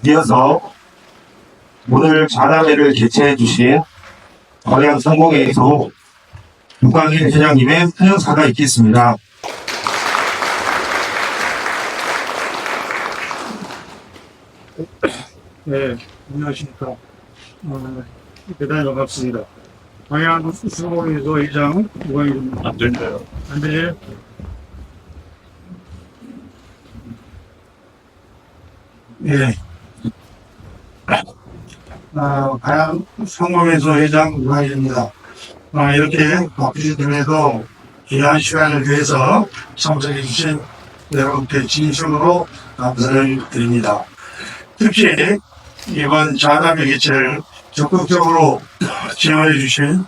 이어서 오늘 자담회를 개최해 주신 광양상공회의소 유광일 회장님의 환영사가 있겠습니다. 네, 안녕하십니까. 대단히 반갑습니다. 광양상공회의소 회장 유광일입니다. 안 들려요. 안 들려요? 네. 광양상공회의소 회장 유광일입니다. 이렇게 바쁘신 중에도 귀한 시간을 위해서 참석해 주신 여러분께 진심으로 감사를 드립니다. 특히 이번 자담회 개최를 적극적으로 지원해 주신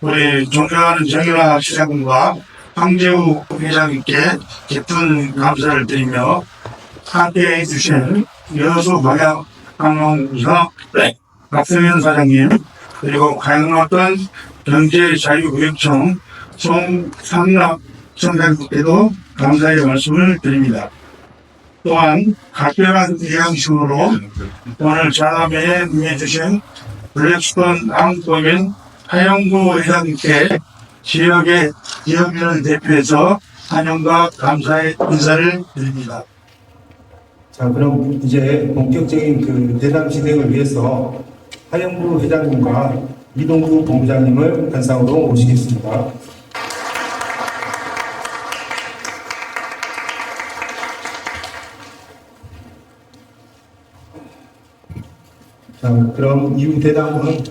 우리 존경하는 정윤아 시장님과 황재우 회장님께 깊은 감사를 드리며 함께해 주신 여수 광양항공사 박성현 사장님, 그리고 광양어떤 경제자유구역청 송상락 청장님께도 감사의 말씀을 드립니다. 또한 각별한 의향식으로 오늘 자담회에 임해주신 블랙스톤 한국법인 하영구 회장님께 지역인을 대표해서 환영과 감사의 인사를 드립니다. 자, 그럼 이제 본격적인 대담 진행을 위해서 하영구 회장님과 이동구 본부장님을 단상으로 모시겠습니다. 자, 그럼 이후 대담은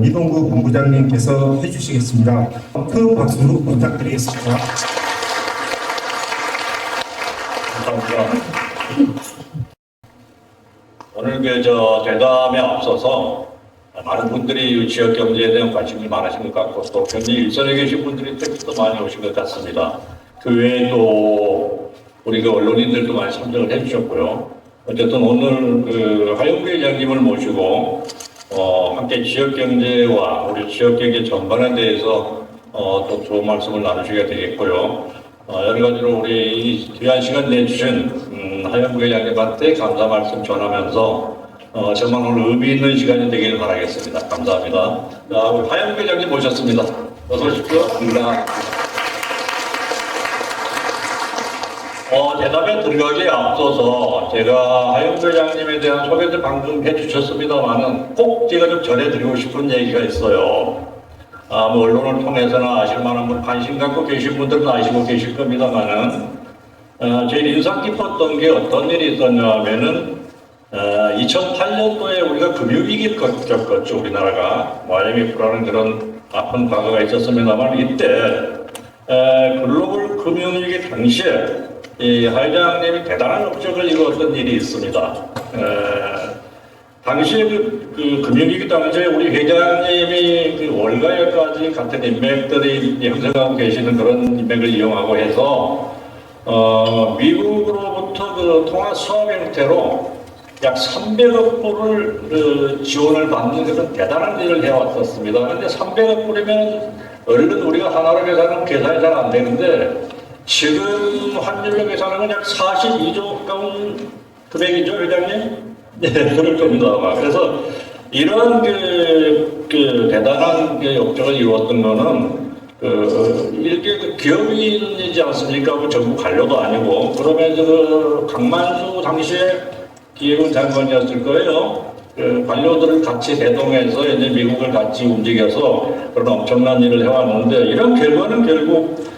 이동구 본부장님께서 해주시겠습니다. 큰 박수 부탁드리겠습니다. 감사합니다. 오늘 대담에 앞서서 많은 분들이 지역 경제에 대한 관심이 많으신 것 같고 또 경제 일선에 계신 분들이 특히 또 많이 오신 것 같습니다. 그 외에 또 우리 언론인들도 많이 참석을 해주셨고요. 어쨌든 오늘 하영구 회장님을 모시고 함께 지역 경제와 우리 지역 경제 전반에 대해서 또 좋은 말씀을 나누시게 되겠고요. 여러 가지로 우리 귀한 시간 내주신 하영구 회장님한테 감사 말씀 전하면서 정말 오늘 의미 있는 시간이 되길 바라겠습니다. 감사합니다. 우리 하영구 회장님 모셨습니다. 어서 오십시오. 감사합니다. 대답에 들어가기에 앞서서 제가 하영구 회장님에 대한 소개를 방금 해주셨습니다만은 꼭 제가 좀 전해드리고 싶은 얘기가 있어요. 언론을 통해서나 아실 만한 분, 관심 갖고 계신 분들은 아시고 계실 겁니다만은 제일 인상 깊었던 게 어떤 일이 있었냐면은 2008년도에 우리가 금융위기를 겪었죠. 우리나라가 IMF라는 그런 아픈 과거가 있었습니다만 이때 글로벌 금융위기 당시에 이 하 회장님이 대단한 업적을 이루었던 일이 있습니다. 당시에 그 금융위기 당시에 우리 회장님이 월가에까지 같은 인맥들이 형성하고 계시는 그런 인맥을 이용하고 해서 미국으로부터 통화 수합 형태로 약 300억 불을 지원을 받는 그런 대단한 일을 해왔었습니다. 그런데 300억 불이면 얼른 우리가 하나로 계산하면 계산이 잘 안 되는데 지금 환율로 계산하면 약 42조 가까운 금액이죠, 회장님? 네, 그럴 겁니다. 그래서 이런 대단한 업적을 이루었던 거는 이렇게 기업인이지 않습니까? 정부 관료도 아니고 그러면서 강만수 당시에 기획은 장관이었을 거예요. 관료들을 같이 대동해서 이제 미국을 같이 움직여서 그런 엄청난 일을 해왔는데 이런 결과는 결국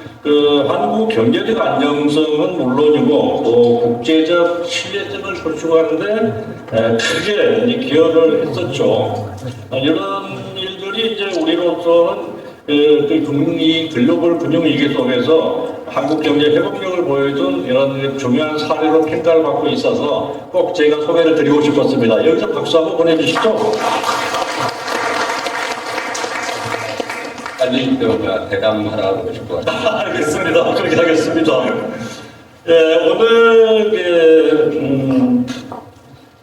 한국 경제적 안정성은 물론이고 또 국제적 신뢰성을 구축하는데 크게 기여를 했었죠. 이런 일들이 이제 우리로서는 글로벌 금융위기 속에서 한국 경제 회복력을 보여준 이런 중요한 사례로 평가를 받고 있어서 꼭 제가 소개를 드리고 싶었습니다. 여기서 박수 한번 보내주시죠. 빨리 대담하라고 싶어요. 알겠습니다. 그렇게 하겠습니다. 오늘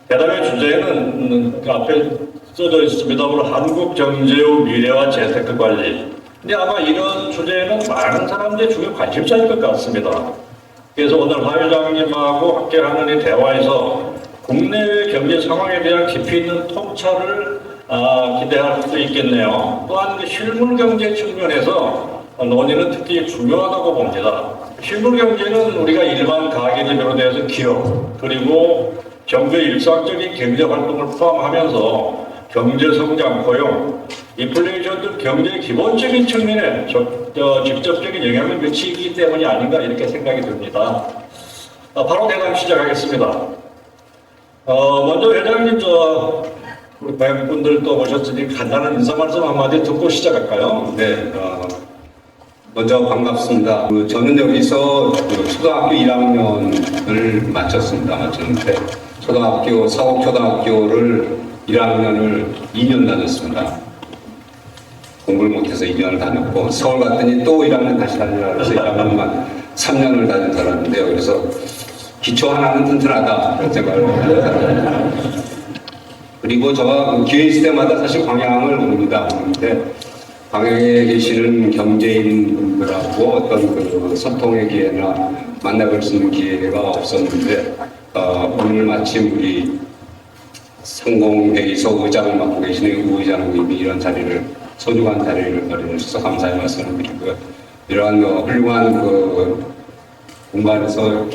대담의 주제는 앞에 써져 있습니다만 한국 경제의 미래와 재테크 관리. 근데 아마 이런 주제는 많은 사람들이 중요 관심사일 것 같습니다. 그래서 오늘 하 회장님하고 함께하는 이 대화에서 국내외 경제 상황에 대한 깊이 있는 통찰을 기대할 수도 있겠네요. 또한 그 실물 경제 측면에서 논의는 특히 중요하다고 봅니다. 실물 경제는 우리가 일반 가계를 비롯해서 기업 그리고 경제 일상적인 경제 활동을 포함하면서 경제 성장, 고용, 인플레이션 등 경제의 기본적인 측면에 직접적인 영향을 미치기 때문이 아닌가 이렇게 생각이 듭니다. 바로 대담 시작하겠습니다. 먼저 회장님, 우리 고객분들도 오셨으니 간단한 인사 말씀 한마디 듣고 시작할까요? 네, 먼저 반갑습니다. 저는 여기서 초등학교 1학년을 마쳤는데 사곡초등학교를 1학년을 2년 다녔습니다. 공부를 못해서 2년을 다녔고 서울 갔더니 또 1학년 다시 다니라 그래서 1학년만 3년을 다닌 사람인데요. 그래서 기초 하나는 튼튼하다 그런 생각을 하는 사람입니다. 그리고 제가 기회 있을 때마다 사실 광양을 옵니다. 그런데 광양에 계시는 경제인분들하고 어떤 그 소통의 기회나 만나볼 수 있는 기회가 없었는데 오늘 마침 우리 상공회의소 의장을 맡고 계시는 우 의장님이 이런 자리를 소중한 자리를 마련해주셔서 감사의 말씀을 드리고요. 이러한 훌륭한 그 공간에서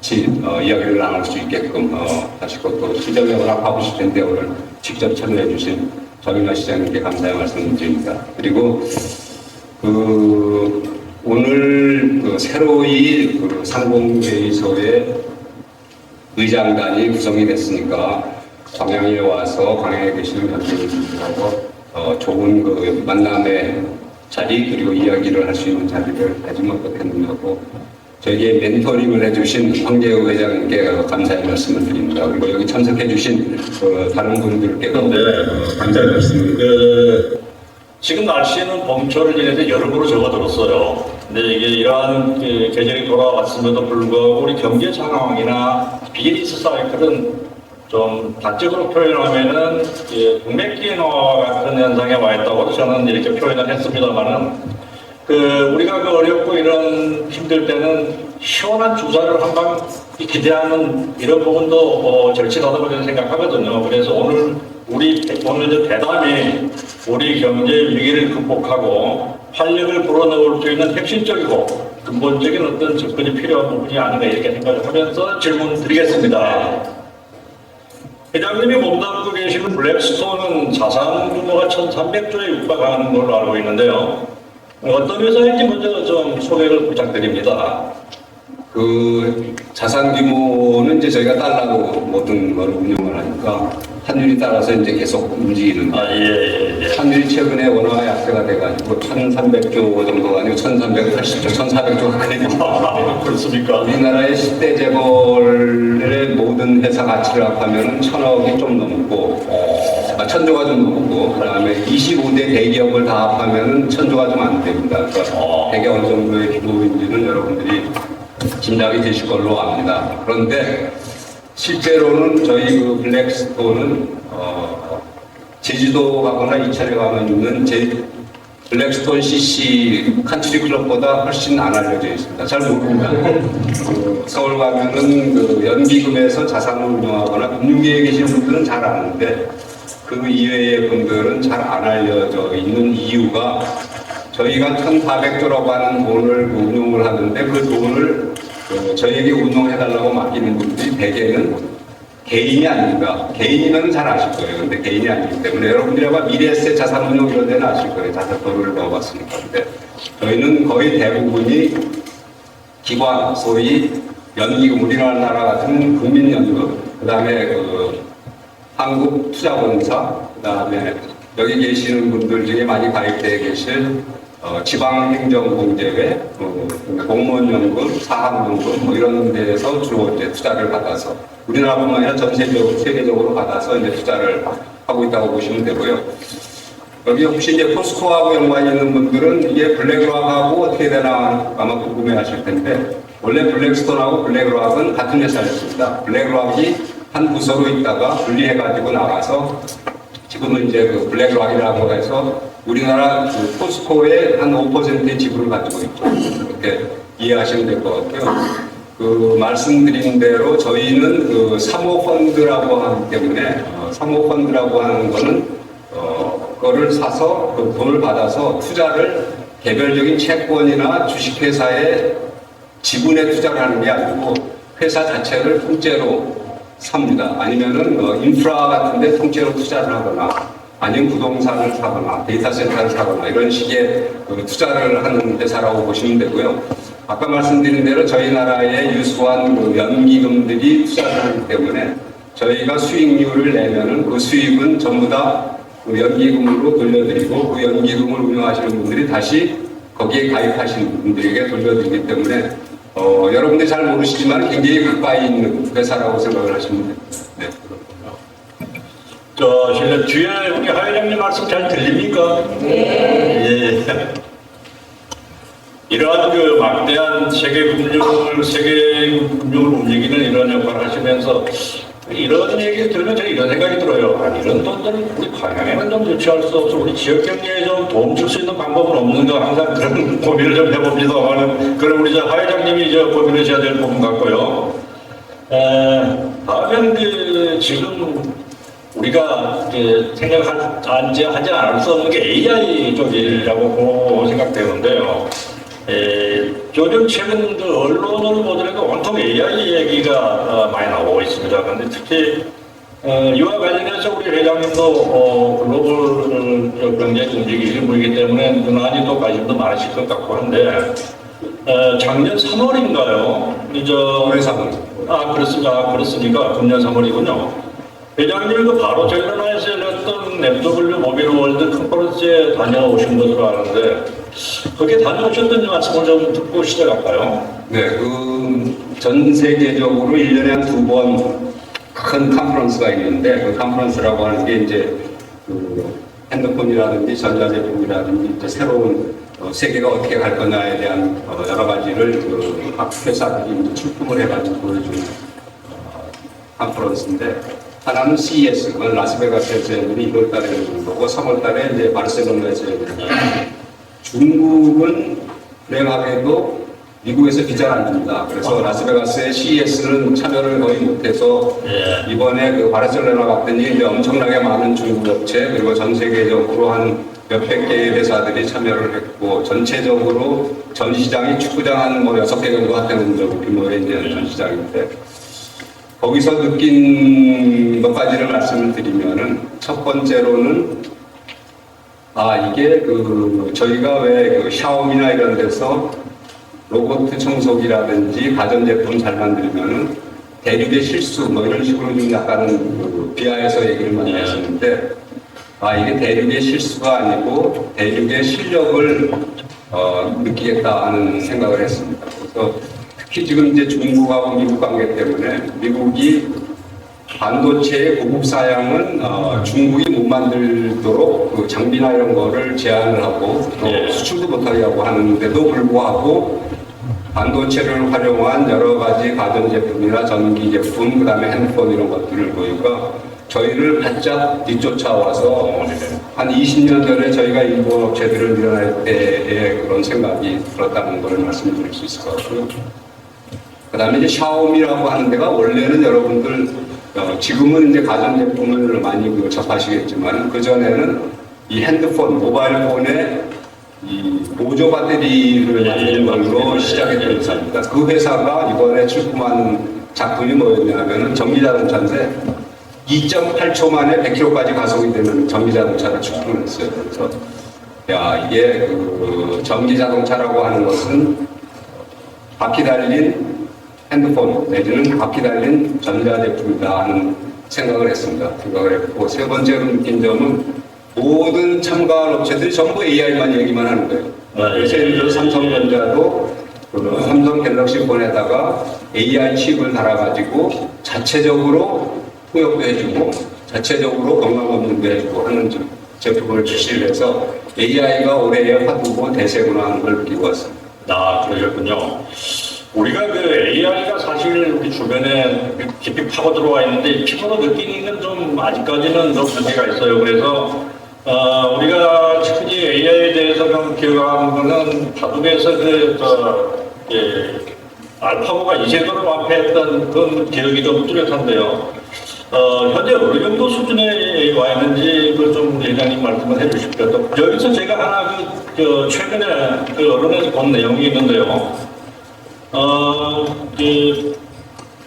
이야기를 나눌 수 있게끔 다시 또 시정에 허락하고 싶을 텐데 오늘 직접 참여해 주신 정인화 시장님께 감사의 말씀을 드립니다. 그리고 오늘 새로이 상공회의소의 의장단이 구성이 됐으니까 광양에 와서 광양에 계시는 연구인들하고 좋은 그 만남의 자리 그리고 이야기를 할 수 있는 자리를 가지면 어떻겠느냐고 저에게 멘토링을 해주신 황재우 회장님께 감사의 말씀을 드립니다. 그리고 여기 참석해주신 다른 분들께도 감사의 말씀을 지금 날씨는 봄철을 지내서 여름으로 접어들었어요. 근데 이게 이러한 계절이 돌아왔음에도 불구하고 우리 경제 상황이나 비즈니스 사이클은 좀 단적으로 표현하면은 동맥기노화 같은 현상에 와 있다고 저는 이렇게 표현을 했습니다만은 우리가 어렵고 이런 힘들 때는 시원한 주사를 한 방 기대하는 이런 부분도 절실하다고 저는 생각하거든요. 그래서 오늘 대담이 우리 경제 위기를 극복하고 활력을 불어넣을 수 있는 핵심적이고 근본적인 어떤 접근이 필요한 부분이 아닌가 이렇게 생각을 하면서 질문 드리겠습니다. 회장님이 몸담고 계시는 블랙스톤은 자산 규모가 1,300조에 육박하는 걸로 알고 있는데요. 어떤 회사인지 먼저 좀 소개를 부탁드립니다. 그 자산 규모는 이제 저희가 달러로 모든 걸 운영을 하니까 환율이 따라서 이제 계속 움직이는데 예. 환율이 최근에 원화가 약세가 돼가지고 1,300조 정도가 아니고 1,380조, 1,400조 가까이 됩니다. 그렇습니까? 우리나라의 10대 재벌의 모든 회사 가치를 합하면 1,000억이 좀 넘고 1,000조가 좀 넘고 그 다음에 25대 대기업을 다 합하면 1,000조가 좀 안 됩니다. 그러니까 대개 어느 정도의 규모인지는 여러분들이 짐작이 되실 걸로 압니다. 그런데 실제로는 저희 블랙스톤은 제주도 가거나 이천에 가면 있는 블랙스톤 CC 컨트리 클럽보다 훨씬 안 알려져 있습니다. 잘 모릅니다. 서울 가면은 연기금에서 자산을 운영하거나 금융계에 계신 분들은 잘 아는데 그 이외의 분들은 잘 안 알려져 있는 이유가 저희가 1,400조라고 하는 돈을 운용을 하는데 그 돈을 저희에게 운용해달라고 맡기는 분들이 대개는 개인이 아닙니다. 개인이면 잘 아실 거예요. 근데 개인이 아니기 때문에 여러분들이 아마 미래에셋 자산운용 이런 데는 아실 거예요. 자산도를 넣어봤으니까. 근데 저희는 거의 대부분이 기관, 소위 연기금, 우리나라 같은 국민연금, 그 다음에 한국투자본사, 그 다음에 여기 계시는 분들 중에 많이 가입되어 계실 지방행정공제회, 공무원연금, 사학연금 뭐 이런 데에서 주로 이제 투자를 받아서 우리나라뿐만 아니라 전 세계적으로 받아서 이제 투자를 하고 있다고 보시면 되고요. 여기 혹시 이제 포스코하고 연관이 있는 분들은 이게 블랙락하고 어떻게 되나 아마 궁금해하실 텐데 원래 블랙스톤하고 블랙락은 같은 회사였습니다. 블랙락이 한 부서로 있다가 분리해가지고 나가서 지금은 이제 블랙락이라고 해서 우리나라 포스코의 한 5%의 지분을 가지고 있죠. 그렇게 이해하시면 될 것 같고요. 말씀드린 대로 저희는 사모펀드라고 하기 때문에 사모펀드라고 하는 거는 그거를 사서 그 돈을 받아서 투자를 개별적인 채권이나 주식회사에 지분에 투자를 하는 게 아니고 회사 자체를 통째로 삽니다. 아니면은 인프라 같은데 통째로 투자를 하거나 아니면 부동산을 사거나 데이터 센터를 사거나 이런 식의 투자를 하는 회사라고 보시면 되고요. 아까 말씀드린 대로 저희 나라의 유수한 연기금들이 투자를 하기 때문에 저희가 수익률을 내면은 그 수익은 전부 다 연기금으로 돌려드리고 그 연기금을 운영하시는 분들이 다시 거기에 가입하신 분들에게 돌려드리기 때문에 여러분들이 잘 모르시지만 굉장히 가까이 있는 회사라고 생각을 하시면 됩니다. 네. 실례 뒤에 우리 하 회장님 말씀 잘 들립니까? 네. 예. 이러한 막대한 세계 금융을 움직이는 이런 역할을 하시면서 이런 얘기 들으면 제가 이런 생각이 들어요. 이런 돈들을 우리 광양에는 좀 유치할 수 없어. 우리 지역 경제에 좀 도움 줄 수 있는 방법은 없는가 항상 그런 고민을 좀 해봅니다만 그럼 우리 하 회장님이 고민하셔야 될 부분 같고요. 다음엔 지금 우리가 하지 않을 수 없는 게 AI 쪽이라고 생각되는데요. 요즘 최근 언론을 보더라도 온통 AI 얘기가 많이 나오고 있습니다. 그런데 특히 이와 관련해서 우리 회장님도 글로벌 경제 움직이시는 분이기 때문에 유난히 또 관심도 많으실 것 같고 한데 작년 3월인가요? 올해 3월. 그렇습니까? 금년 3월이군요. 회장님이 바로 저희 나라에서 열렸던 MW 모빌 월드 컨퍼런스에 다녀오신 것으로 아는데 거기에 다녀오셨던지 말씀을 좀 듣고 시작할까요? 네, 전 세계적으로 1년에 한 2번 큰 컨퍼런스가 있는데 그 컨퍼런스라고 하는 게 이제 핸드폰이라든지 전자제품이라든지 이제 새로운 세계가 어떻게 갈 거냐에 대한 여러 가지를 각 회사들이 이제 출품을 해가지고 보여주는 컨퍼런스인데 하나는 CES, 그건 라스베가스에서 열리는 2월 달에 열리는 거고 3월 달에 이제 바르셀로나에서 열리는 거고 중국은 불행하게도 미국에서 비자를 안 줍니다. 그래서 라스베가스의 CES는 참여를 거의 못해서 이번에 바르셀로나 갔더니 이제 엄청나게 많은 중국 업체 그리고 전 세계적으로 한 몇백 개의 회사들이 참여를 했고 전체적으로 전시장이 축구장 한 6개 정도 한다는 규모의 이제 전시장인데 거기서 느낀 몇 가지를 말씀을 드리면은 첫 번째로는 이게 저희가 왜 샤오미나 이런 데서 로봇 청소기라든지 가전제품 잘 만들면은 대륙의 실수 이런 식으로 좀 약간은 비하해서 얘기를 많이 했었는데 이게 대륙의 실수가 아니고 대륙의 실력을 느끼겠다 하는 생각을 했습니다. 그래서 특히 지금 이제 중국하고 미국 관계 때문에 미국이 반도체의 고급 사양은 중국이 못 만들도록 장비나 이런 거를 제한을 하고 또 수출도 못하게 하고 하는데도 불구하고 반도체를 활용한 여러 가지 가전제품이나 전기제품, 그 다음에 핸드폰 이런 것들을 보니까 저희를 바짝 뒤쫓아와서 한 20년 전에 저희가 일본 업체들을 밀어낼 때의 그런 생각이 들었다는 걸 말씀드릴 수 있을 것 같고요. 그 다음에 이제 샤오미라고 하는 데가 원래는 여러분들 지금은 이제 가전제품을 많이 접하시겠지만 그전에는 이 핸드폰, 모바일 폰에 이 보조 배터리를 만드는 걸로 시작했던 회사입니다. 그 회사가 이번에 출품한 작품이 뭐였냐면은 전기자동차인데 2.8초 만에 100km까지 가속이 되는 전기자동차를 출품을 했어요. 그래서 이게 전기자동차라고 하는 것은 바퀴 달린 핸드폰 내지는 바퀴 달린 전자제품이다 하는 생각을 했습니다. 생각을 했고 세 번째로 느낀 점은 모든 참가한 업체들이 전부 AI만 얘기만 하는 거예요. 그래서 예를 들어 삼성전자도 삼성 갤럭시 폰에다가 AI 칩을 달아가지고 자체적으로 통역도 해주고 자체적으로 건강검진도 해주고 하는 제품을 출시를 해서 AI가 올해의 화두고 대세구나 하는 걸 느끼고 왔습니다. 그러셨군요. 우리가 AI가 사실 우리 주변에 깊이 파고 들어와 있는데 피부로 느끼는 좀 아직까지는 좀 문제가 있어요. 그래서 우리가 흔히 AI에 대해서 기억하는 거는 바둑에서 알파고가 이세돌을 완패했던 그런 기억이 좀 뚜렷한데요. 현재 어느 정도 수준에 와 있는지 좀 회장님 말씀을 해주십시오. 또 여기서 제가 하나 최근에 언론에서 본 내용이 있는데요.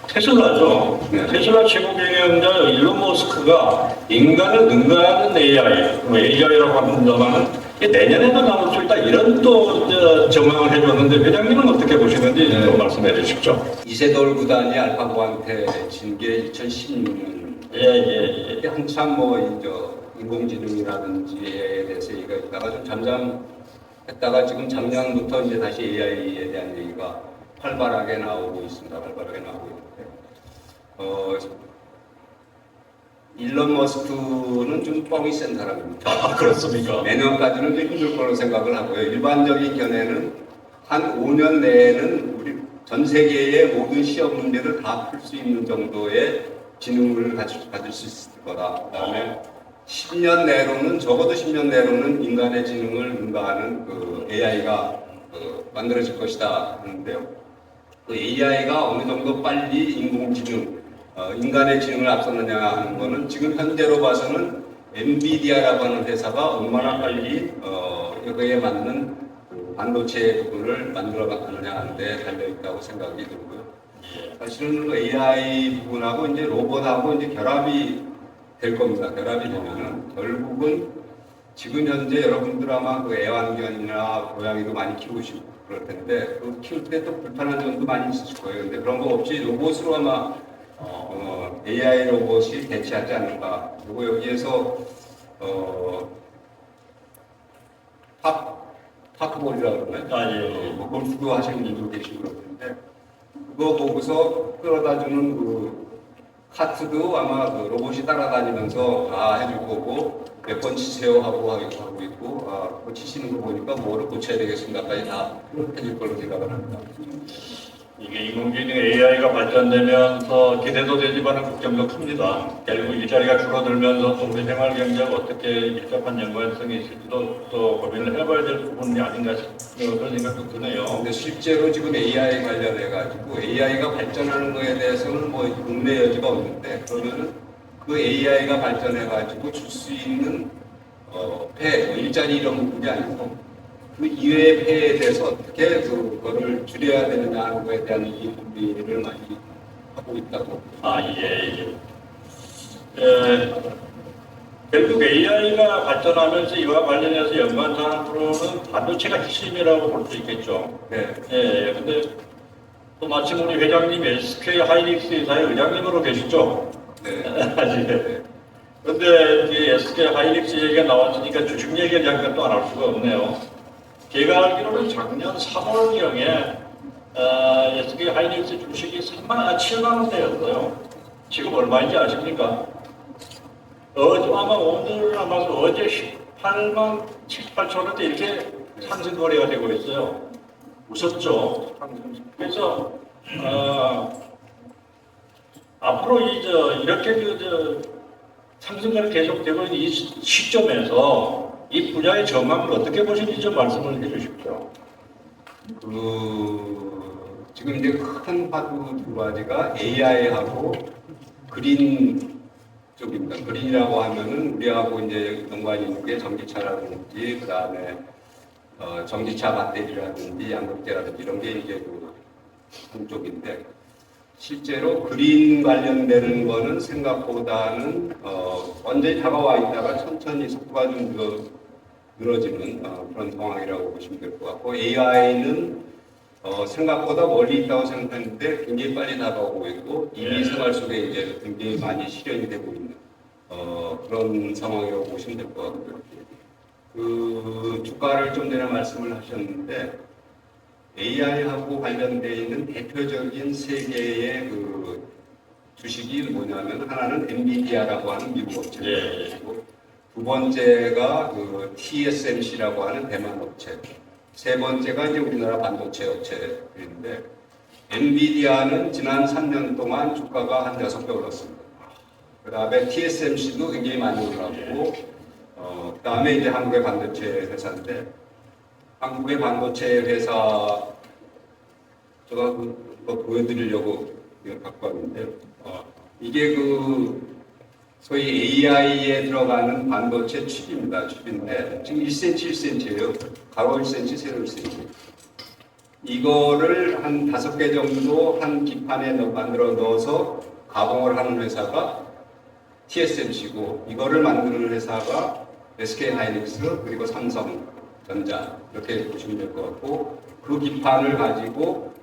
테슬라죠. 네. 테슬라 최고 경영자 일론 머스크가 인간을 능가하는 AI라고 합니다만 내년에도 나올 수 있다 이런 또 전망을 해줬는데 회장님은 어떻게 보시는지 좀 말씀해 주십시오. 이세돌 구단이 알파고한테 진 게 2016년. 예. 한참 인공지능이라든지에 대해서 얘기가 있다가 좀 잠잠했다가 지금 작년부터 이제 다시 AI에 대한 얘기가 활발하게 나오고 있습니다. 활발하게 나오고 있는데, 일론 머스크는 좀 뻥이 센 사람입니다. 아, 그렇습니까? 내년까지는 좀 힘들 거로 생각을 하고요. 일반적인 견해는 한 5년 내에는 우리 전 세계의 모든 시험 문제를 다 풀 수 있는 정도의 지능을 가질 수 있을 거다. 그다음에 10년 내로는 적어도 10년 내로는 인간의 지능을 능가하는 AI가 만들어질 것이다 하는데요. 그 AI가 어느 정도 빨리 인공지능, 인간의 지능을 앞서느냐 하는 거는 지금 현재로 봐서는 엔비디아라고 하는 회사가 얼마나 빨리 여기에 맞는 반도체 부분을 만들어 가느냐 하는 데 달려 있다고 생각이 들고요. 사실은 AI 부분하고 이제 로봇하고 이제 결합이 될 겁니다. 결합이 되면은 결국은 지금 현재 여러분들 아마 애완견이나 고양이도 많이 키우시고 그럴 텐데 키울 때 또 불편한 점도 많이 있으실 거예요. 근데 그런 거 없이 로봇으로 아마 AI 로봇이 대체하지 않을까. 그리고 여기에서 파크볼이라고 그러나요? 뭐 골프도 하시는 분도 계시고 그러는데 그거 보고서 끌어다주는 카트도 아마 로봇이 따라다니면서 해줄 거고 몇 번 치세요 하고 있고 그거 치시는 거 보니까 뭐를 고쳐야 되겠습니까까지 다 해줄 걸로 생각을 합니다. 이게 인공지능 AI가 발전되면서 기대도 되지만 걱정도 큽니다. 결국 일자리가 줄어들면서 또 우리 생활 경제가 어떻게 밀접한 연관성이 있을지도 또 고민을 해봐야 될 부분이 아닌가 싶은 그런 생각도 드네요. 근데 실제로 지금 AI 관련해가지고 AI가 발전하는 거에 대해서는 뭐 국내 여지가 없는데 그러면은 그 AI가 발전해가지고 줄 수 있는 일자리 이런 부분이 아니고 그 이외의 폐해에 대해서 어떻게 그거를 줄여야 되느냐 하는 거에 대한 준비를 많이 하고 있다고. 결국 AI가 발전하면서 이와 관련해서 연관하는 프로는 반도체가 핵심이라고 볼 수 있겠죠. 네. 근데 또 마침 우리 회장님 SK 하이닉스 회사의 의장님으로 계시죠. 네. 그런데 SK 하이닉스 얘기가 나왔으니까 주식 얘기를 잠깐 또 안 할 수가 없네요. 제가 알기로는 작년 3월경에 SK 하이닉스 주식이 7만 원대였어요. 지금 얼마인지 아십니까? 아마 오늘 아마 어제 18만 78천 원대 이렇게 상승 거래가 되고 있어요. 무섭죠. 그래서 앞으로 이렇게 상승이 계속되고 있는 이 시점에서 이 분야의 전망을 어떻게 보시는지 좀 말씀을 해주십시오. 지금 이제 큰 화두 두 가지가 AI하고 그린 쪽입니다. 그린이라고 하면은 우리하고 이제 연관이 있는 게 전기차라든지 그 다음에 전기차 배터리라든지 양극재라든지 이런 게 이제 한쪽인데 실제로 그린 관련되는 거는 생각보다는 완전히 다가와 있다가 천천히 속도가 좀 늘어지는 그런 상황이라고 보시면 될 것 같고 AI는 생각보다 멀리 있다고 생각했는데 굉장히 빨리 다가오고 있고 이미 생활 속에 이제 굉장히 많이 실현이 되고 있는 그런 상황이라고 보시면 될 것 같고요. 그 주가를 좀 전에 말씀을 하셨는데 AI하고 관련되어 있는 대표적인 세 개의 주식이 뭐냐면 하나는 엔비디아라고 하는 미국 업체이고 두 번째가 TSMC라고 하는 대만 업체, 세 번째가 이제 우리나라 반도체 업체인데 엔비디아는 지난 3년 동안 주가가 한 6배 올랐습니다. 그 다음에 TSMC도 굉장히 많이 올랐고 그 다음에 이제 한국의 반도체 회사인데 한국의 반도체 회사 제가 그거 보여드리려고 이걸 갖고 왔는데요. 이게 소위 AI에 들어가는 반도체 칩입니다. 칩인데 지금 1cm, 1cm예요. 가로 1cm, 세로 1cm. 이거를 한 5개 정도 한 기판에 만들어 넣어서 가공을 하는 회사가 TSMC고, 이거를 만드는 회사가 SK 하이닉스 그리고 삼성전자, 이렇게 보시면 될 것 같고, 그 기판을 가지고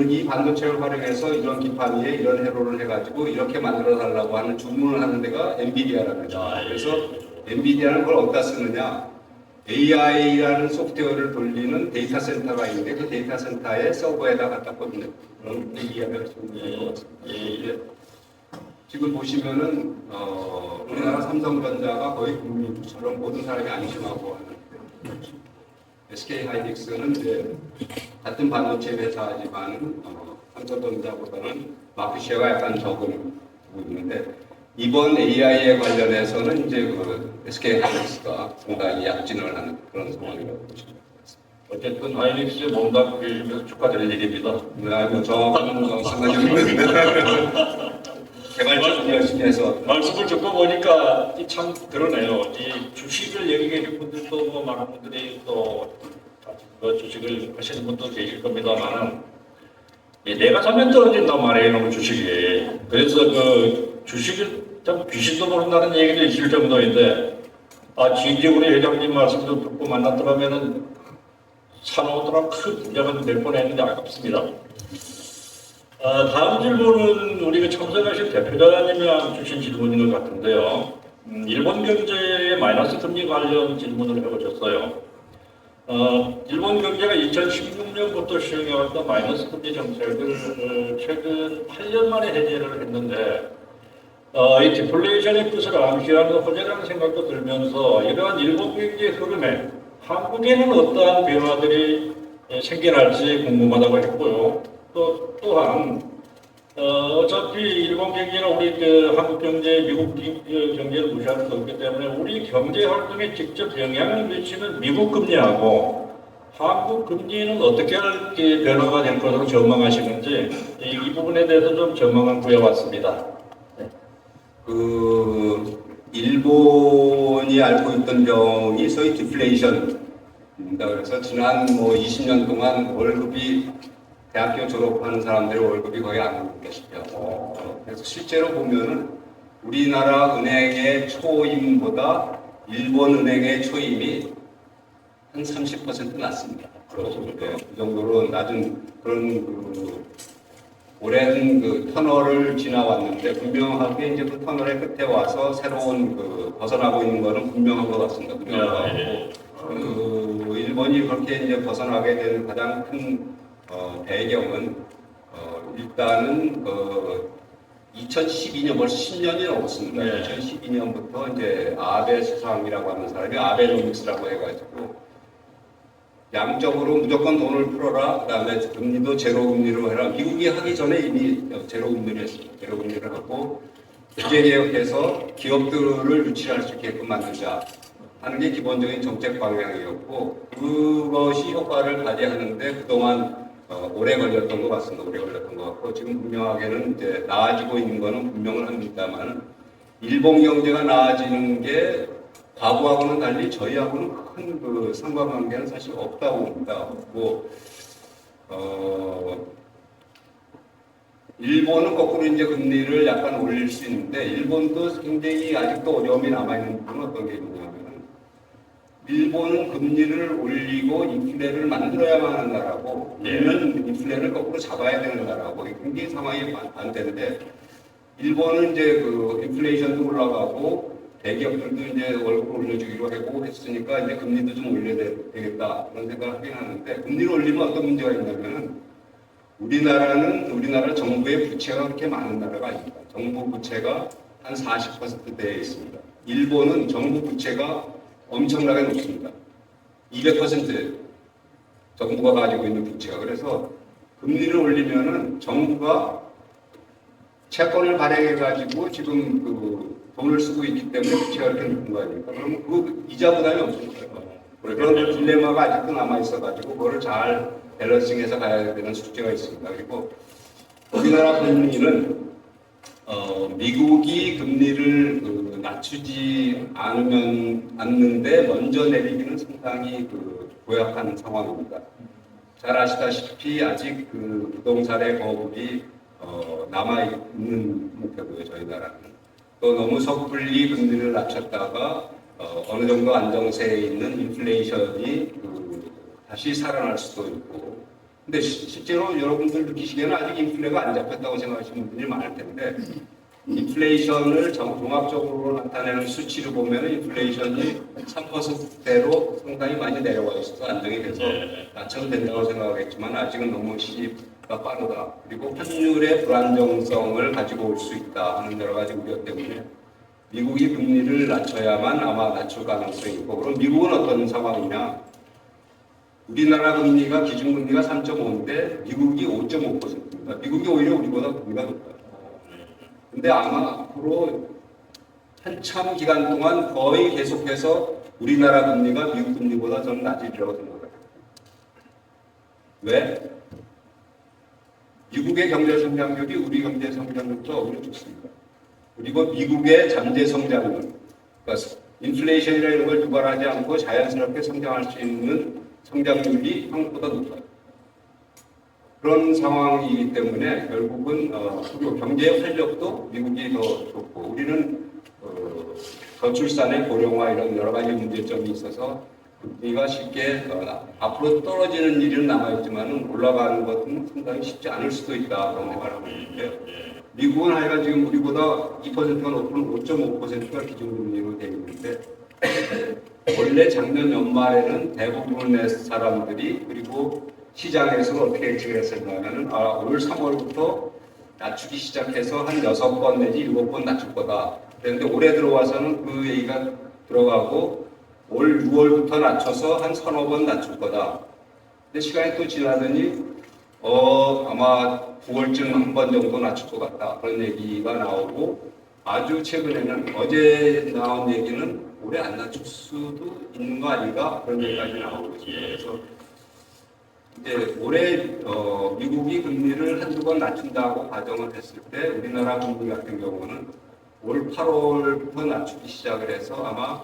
이 반도체를 활용해서 이런 기판 위에 이런 회로를 해가지고 이렇게 만들어 달라고 하는 주문을 하는 데가 엔비디아라는 거죠. 그래서 엔비디아는 그걸 어디다 쓰느냐? AI라는 소프트웨어를 돌리는 데이터 센터가 있는데 그 데이터 센터에 서버에다 갖다 꽂는 그런 얘기가 될것 같습니다. 지금 보시면은 우리나라 삼성전자가 거의 국민처럼 모든 사람이 안심하고 하는, SK 하이닉스는 이제 같은 반도체 회사지만 삼성전자보다는 마켓시어가 약간 적은 있는데, 이번 AI에 관련해서는 이제 SK 하이닉스가 상당히 약진을 하는 그런 상황이라고 보시면 되겠습니다. 어쨌든 하이닉스의 몸담 교육에서 축하드릴 일입니다. 저는 상당히 없는데 개발 좀 열심히 해서 말씀을 듣고 보니까 참 그러네요. 이 주식을 여기 계신 분들도 많은 분들이 또 주식을 하시는 분도 계실 겁니다만, 내가 사면 떨어진단 말이에요, 너무 주식이. 그래서 주식을 참 귀신도 모른다는 얘기도 있을 정도인데, 진짜 우리 회장님 말씀도 듣고 만났더라면은 사놓더라 큰 문제가 될 뻔했는데 아깝습니다. 다음 질문은 우리가 참석하신 대표자님이 주신 질문인 것 같은데요. 일본 경제의 마이너스 금리 관련 질문을 해보셨어요. 일본 경제가 2016년부터 시행해왔던 마이너스 금리 정책을 최근 8년 만에 해제를 했는데, 이 디플레이션의 뜻을 암시하는 호재라는 생각도 들면서 이러한 일본 경제 흐름에 한국에는 어떠한 변화들이 생겨날지 궁금하다고 했고요. 또한 어차피 일본 경제나 우리 한국 경제, 미국 경제를 무시할 수 없기 때문에 우리 경제 활동에 직접 영향을 미치는 미국 금리하고 한국 금리는 어떻게 변화가 될 것으로 전망하시는지 이 부분에 대해서 좀 전망을 구해봤습니다. 일본이 앓고 있던 병이 소위 디플레이션입니다. 그래서 지난 20년 동안 월급이 대학교 졸업하는 사람들의 월급이 거의 안 오르겠죠. 그래서 실제로 보면은 우리나라 은행의 초임보다 일본 은행의 초임이 한 30% 낮습니다. 그렇습니다. 그 정도로 낮은 그런 오랜 터널을 지나왔는데, 분명하게 이제 그 터널의 끝에 와서 새로운 벗어나고 있는 것은 분명한 것 같습니다. 일본이 그렇게 이제 벗어나게 된 가장 큰 배경은 일단은 2012년 벌써 10년이 넘었습니다. 2012년부터 이제 아베 수상이라고 하는 사람이 아베노믹스라고 해가지고 양적으로 무조건 돈을 풀어라. 그다음에 금리도 제로 금리로 해라. 미국이 하기 전에 이미 제로 금리를 했습니다. 제로 금리를 하고 규제 개혁해서 기업들을 유치할 수 있게끔 만들자 하는 게 기본적인 정책 방향이었고, 그것이 효과를 발휘하는데 그동안 오래 걸렸던 것 같습니다. 오래 걸렸던 것 같고, 지금 분명하게는 이제 나아지고 있는 것은 분명은 합니다만, 일본 경제가 나아지는 게 과거하고는 달리 저희하고는 큰 상관관계는 사실 없다고 봅니다. 일본은 거꾸로 이제 금리를 약간 올릴 수 있는데, 일본도 굉장히 아직도 어려움이 남아있는 부분은 어떤 게 있냐면, 일본은 금리를 올리고 인플레를 만들어야만 하는 나라고, 우리는 인플레를 거꾸로 잡아야 되는 나라고, 굉장히 상황이 반대인데, 일본은 이제 인플레이션도 올라가고 대기업들도 이제 월급을 올려주기로 하고 했으니까 이제 금리도 좀 올려야 되겠다 그런 생각을 하긴 하는데, 금리를 올리면 어떤 문제가 있냐면, 우리나라 정부의 부채가 그렇게 많은 나라가 아닙니다. 정부 부채가 한 40%대에 있습니다. 일본은 정부 부채가 엄청나게 높습니다. 200% 정부가 가지고 있는 부채가. 그래서 금리를 올리면은 정부가 채권을 발행해가지고 지금 돈을 쓰고 있기 때문에 부채가 이렇게 높은 거 아닙니까? 그러면 그 이자 부담이 없을 거예요. 그런 딜레마가 아직도 남아 있어가지고 그거를 잘 밸런싱해서 가야 되는 숙제가 있습니다. 그리고 우리나라 금리는 미국이 금리를 낮추지 않는데 먼저 내리기는 상당히 고약한 상황입니다. 잘 아시다시피 아직 부동산의 거울이 남아있는 형태고요, 저희 나라는. 또 너무 섣불리 금리를 낮췄다가 어느 정도 안정세에 있는 인플레이션이 다시 살아날 수도 있고. 근데 실제로 여러분들 느끼시기에는 아직 인플레가 안 잡혔다고 생각하시는 분들이 많을 텐데, 인플레이션을 종합적으로 나타내는 수치를 보면 인플레이션이 3%대로 상당히 많이 내려와 있어서 안정이 돼서 낮춰도 된다고 생각하겠지만 아직은 너무 시기가 빠르다. 그리고 환율의 불안정성을 가지고 올 수 있다 하는 여러 가지 우려 때문에 미국이 금리를 낮춰야만 아마 낮출 가능성이 있고, 그럼 미국은 어떤 상황이냐? 우리나라 금리가 기준금리가 3.5인데 미국이 5.5%입니다. 미국이 오히려 우리보다 금리가 높아요. 근데 아마 앞으로 한참 기간 동안 거의 계속해서 우리나라 금리가 미국 금리보다 저는 낮으리라고 생각해요. 왜? 미국의 경제 성장률이 우리 경제 성장률보다 오히려 좋습니다. 그리고 미국의 잠재 성장률, 그러니까 인플레이션이라는 걸 유발하지 않고 자연스럽게 성장할 수 있는 성장률이 한국보다 높아요. 그런 상황이기 때문에 결국은 그리고 경제 활력도 미국이 더 좋고 우리는 저출산의 고령화 이런 여러 가지 문제점이 있어서 금리가 쉽게 앞으로 떨어지는 일은 남아있지만 올라가는 것은 상당히 쉽지 않을 수도 있다 그런 생각을 하고 있는데요. 미국은 하여간 지금 우리보다 2%가 높은 5.5%가 기준금리로 되어 있는데 원래 작년 연말에는 대부분의 사람들이 그리고 시장에서는 어떻게 예측을 했었냐면 올 3월부터 낮추기 시작해서 한 6번 내지 7번 낮출 거다. 그런데 올해 들어와서는 그 얘기가 들어가고 올 6월부터 낮춰서 한 서너 번 낮출 거다. 근데 시간이 또 지나더니 아마 9월쯤 한 번 정도 낮출 것 같다. 그런 얘기가 나오고 아주 최근에는 어제 나온 얘기는 올해 안 낮출 수도 있는 거 아닌가? 그런 얘기까지 나오고 있습니다. 그래서 이제 올해 미국이 금리를 한두 번 낮춘다고 가정을 했을 때 우리나라 금리 같은 경우는 올 8월부터 낮추기 시작을 해서 아마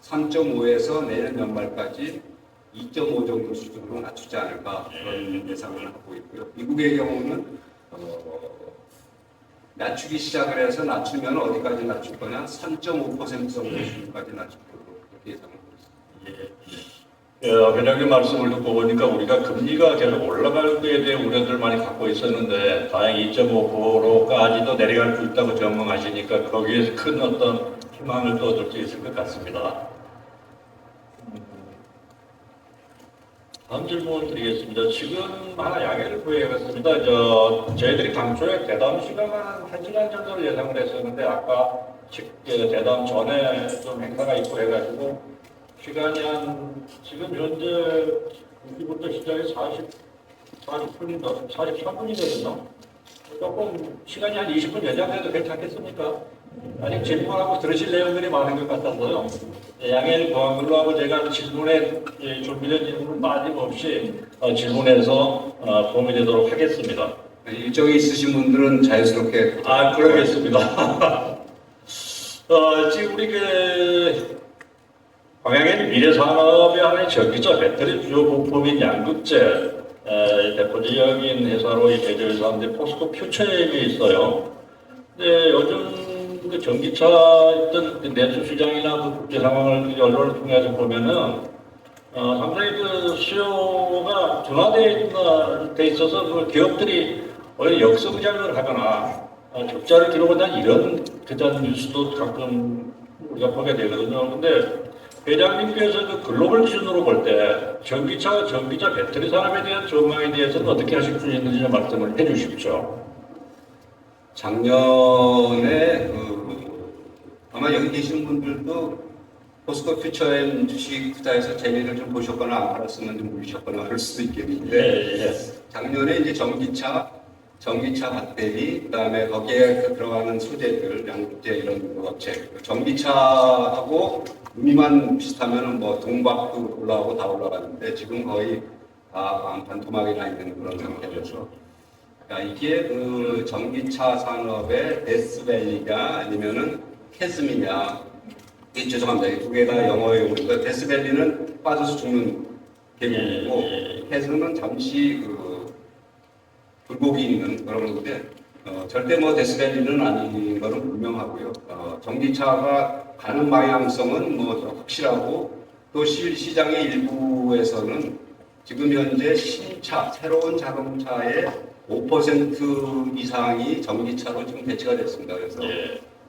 3.5에서 내년 연말까지 2.5 정도 수준으로 낮추지 않을까 그런 예상을 하고 있고요. 미국의 경우는 낮추기 시작을 해서 낮추면 어디까지 낮출 거냐? 3.5% 정도 수준까지 낮출 거로 그렇게 예상을 하고 있습니다. 회장님 말씀을 듣고 보니까 우리가 금리가 계속 올라갈 거에 대해 우려들 많이 갖고 있었는데 다행히 2.5%까지도 내려갈 수 있다고 전망하시니까 거기에서 큰 어떤 희망을 또 얻을 수 있을 것 같습니다. 다음 질문 드리겠습니다. 지금 하나 양해를 구해야겠습니다. 저희들이 당초에 대담 시간은 1시간 정도를 예상을 했었는데 아까 대담 전에 좀 행사가 있고 해가지고 시간이 지금 현재 여기부터 시작해 43분이 되거든요. 조금 시간이 한 20분 연장돼도 괜찮겠습니까? 아직 질문하고 들으실 내용들이 많은 것 같아서요. 양해를 구한 걸로 하고 제가 질문에 준비된 질문을 빠짐없이 질문해서 도움이 되도록 하겠습니다. 일정이 있으신 분들은 자연스럽게 그러겠습니다. 지금 우리 광양의 미래산업의 하나의 전기차 배터리 주요 부품인 양극재 대표적인 회사로 대조해서 포스코 퓨처엠이 있어요. 근데 요즘 그 전기차 어떤 내수 시장이나 그 국제 상황을 언론을 통해서 보면은 상당히 그 수요가 둔화돼 있어서 그 기업들이 원래 역성장을 하거나 적자를 기록한다는 이런 대단 뉴스도 가끔 우리가 보게 되거든요. 근데 회장님께서 그 글로벌 기준으로 볼 때 전기차 배터리 산업에 대한 전망에 대해서는 어떻게 하실 수 있는지 말씀을 해주십시오. 작년에 아마 여기 계신 분들도 포스코 퓨처엠 주식 투자에서 재미를 좀 보셨거나 안 팔았으면 좀 모르셨거나 그럴 수도 있겠는데 작년에 이제 전기차 전기차 배터리, 그다음에 거기에 들어가는 소재들, 양극재 이런 업체. 전기차하고 의미만 비슷하면 뭐 동박도 올라가고 다 올라가는데 지금 거의 다 반토막이 나 있는 그런 상태라서 이게 그 전기차 산업의 데스밸리냐 아니면은 캐즘이냐. 죄송합니다. 이 두 개 다 영어에 오니까 데스밸리는 빠져서 죽는 계곡이고 캐즘은 잠시 그 굴곡이 있는 그런 건데 절대 뭐 데스밸리는 아닌 거는 분명하고요. 전기차가 가는 방향성은 뭐 확실하고 또 시장의 일부에서는 지금 현재 신차, 새로운 자동차의 5% 이상이 전기차로 지금 배치가 됐습니다. 그래서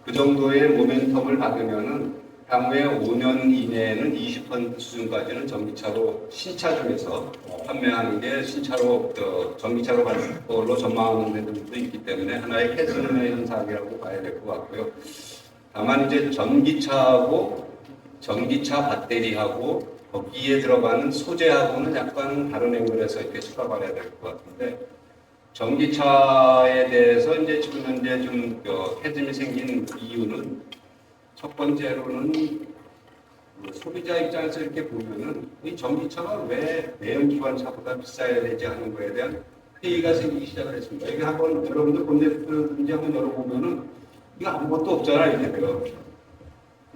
그 정도의 모멘텀을 받으면은 향후에 5년 이내에는 20% 수준까지는 전기차로 신차 중에서 판매하는 게 신차로 전기차로 갈 걸로 전망하는 데들도 있기 때문에 하나의 캐즘의 현상이라고 봐야 될 것 같고요. 다만 이제 전기차하고 전기차 배터리하고 거기에 들어가는 소재하고는 약간 다른 앵글에서 이렇게 쳐다봐야 될 것 같은데 전기차에 대해서 이제 지금 현재 좀 캐즘이 생긴 이유는 첫 번째로는 소비자 입장에서 이렇게 보면은 이 전기차가 왜 내연기관차보다 비싸야 되지 하는 거에 대한 회의가 생기기 시작을 했습니다. 이게 한번 여러분들 본네트든지 한번 열어보면은 이거 아무것도 없잖아 이렇게 돼요.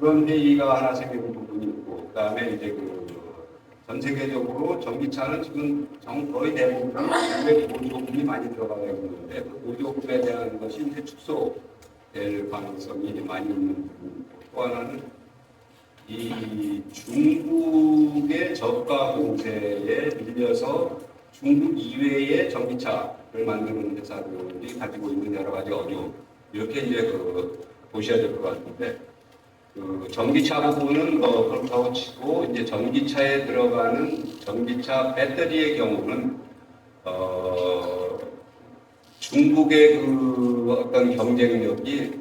그런 회의가 하나 생기는 부분이 있고 그다음에 이제 전 세계적으로 전기차는 지금 거의 대부분 보조금이 많이 들어가고 있는데 그 보조금에 대한 것이 이제 축소될 가능성이 많이 있는 부분이고 또 하나는 이 중국의 저가 공세에 밀려서 중국 이외의 전기차를 만드는 회사들이 가지고 있는 여러 가지 어려움 이렇게 이제 보셔야 될 것 같은데 전기차 부분은 그렇다고 치고 이제 전기차에 들어가는 전기차 배터리의 경우는 중국의 어떤 경쟁력이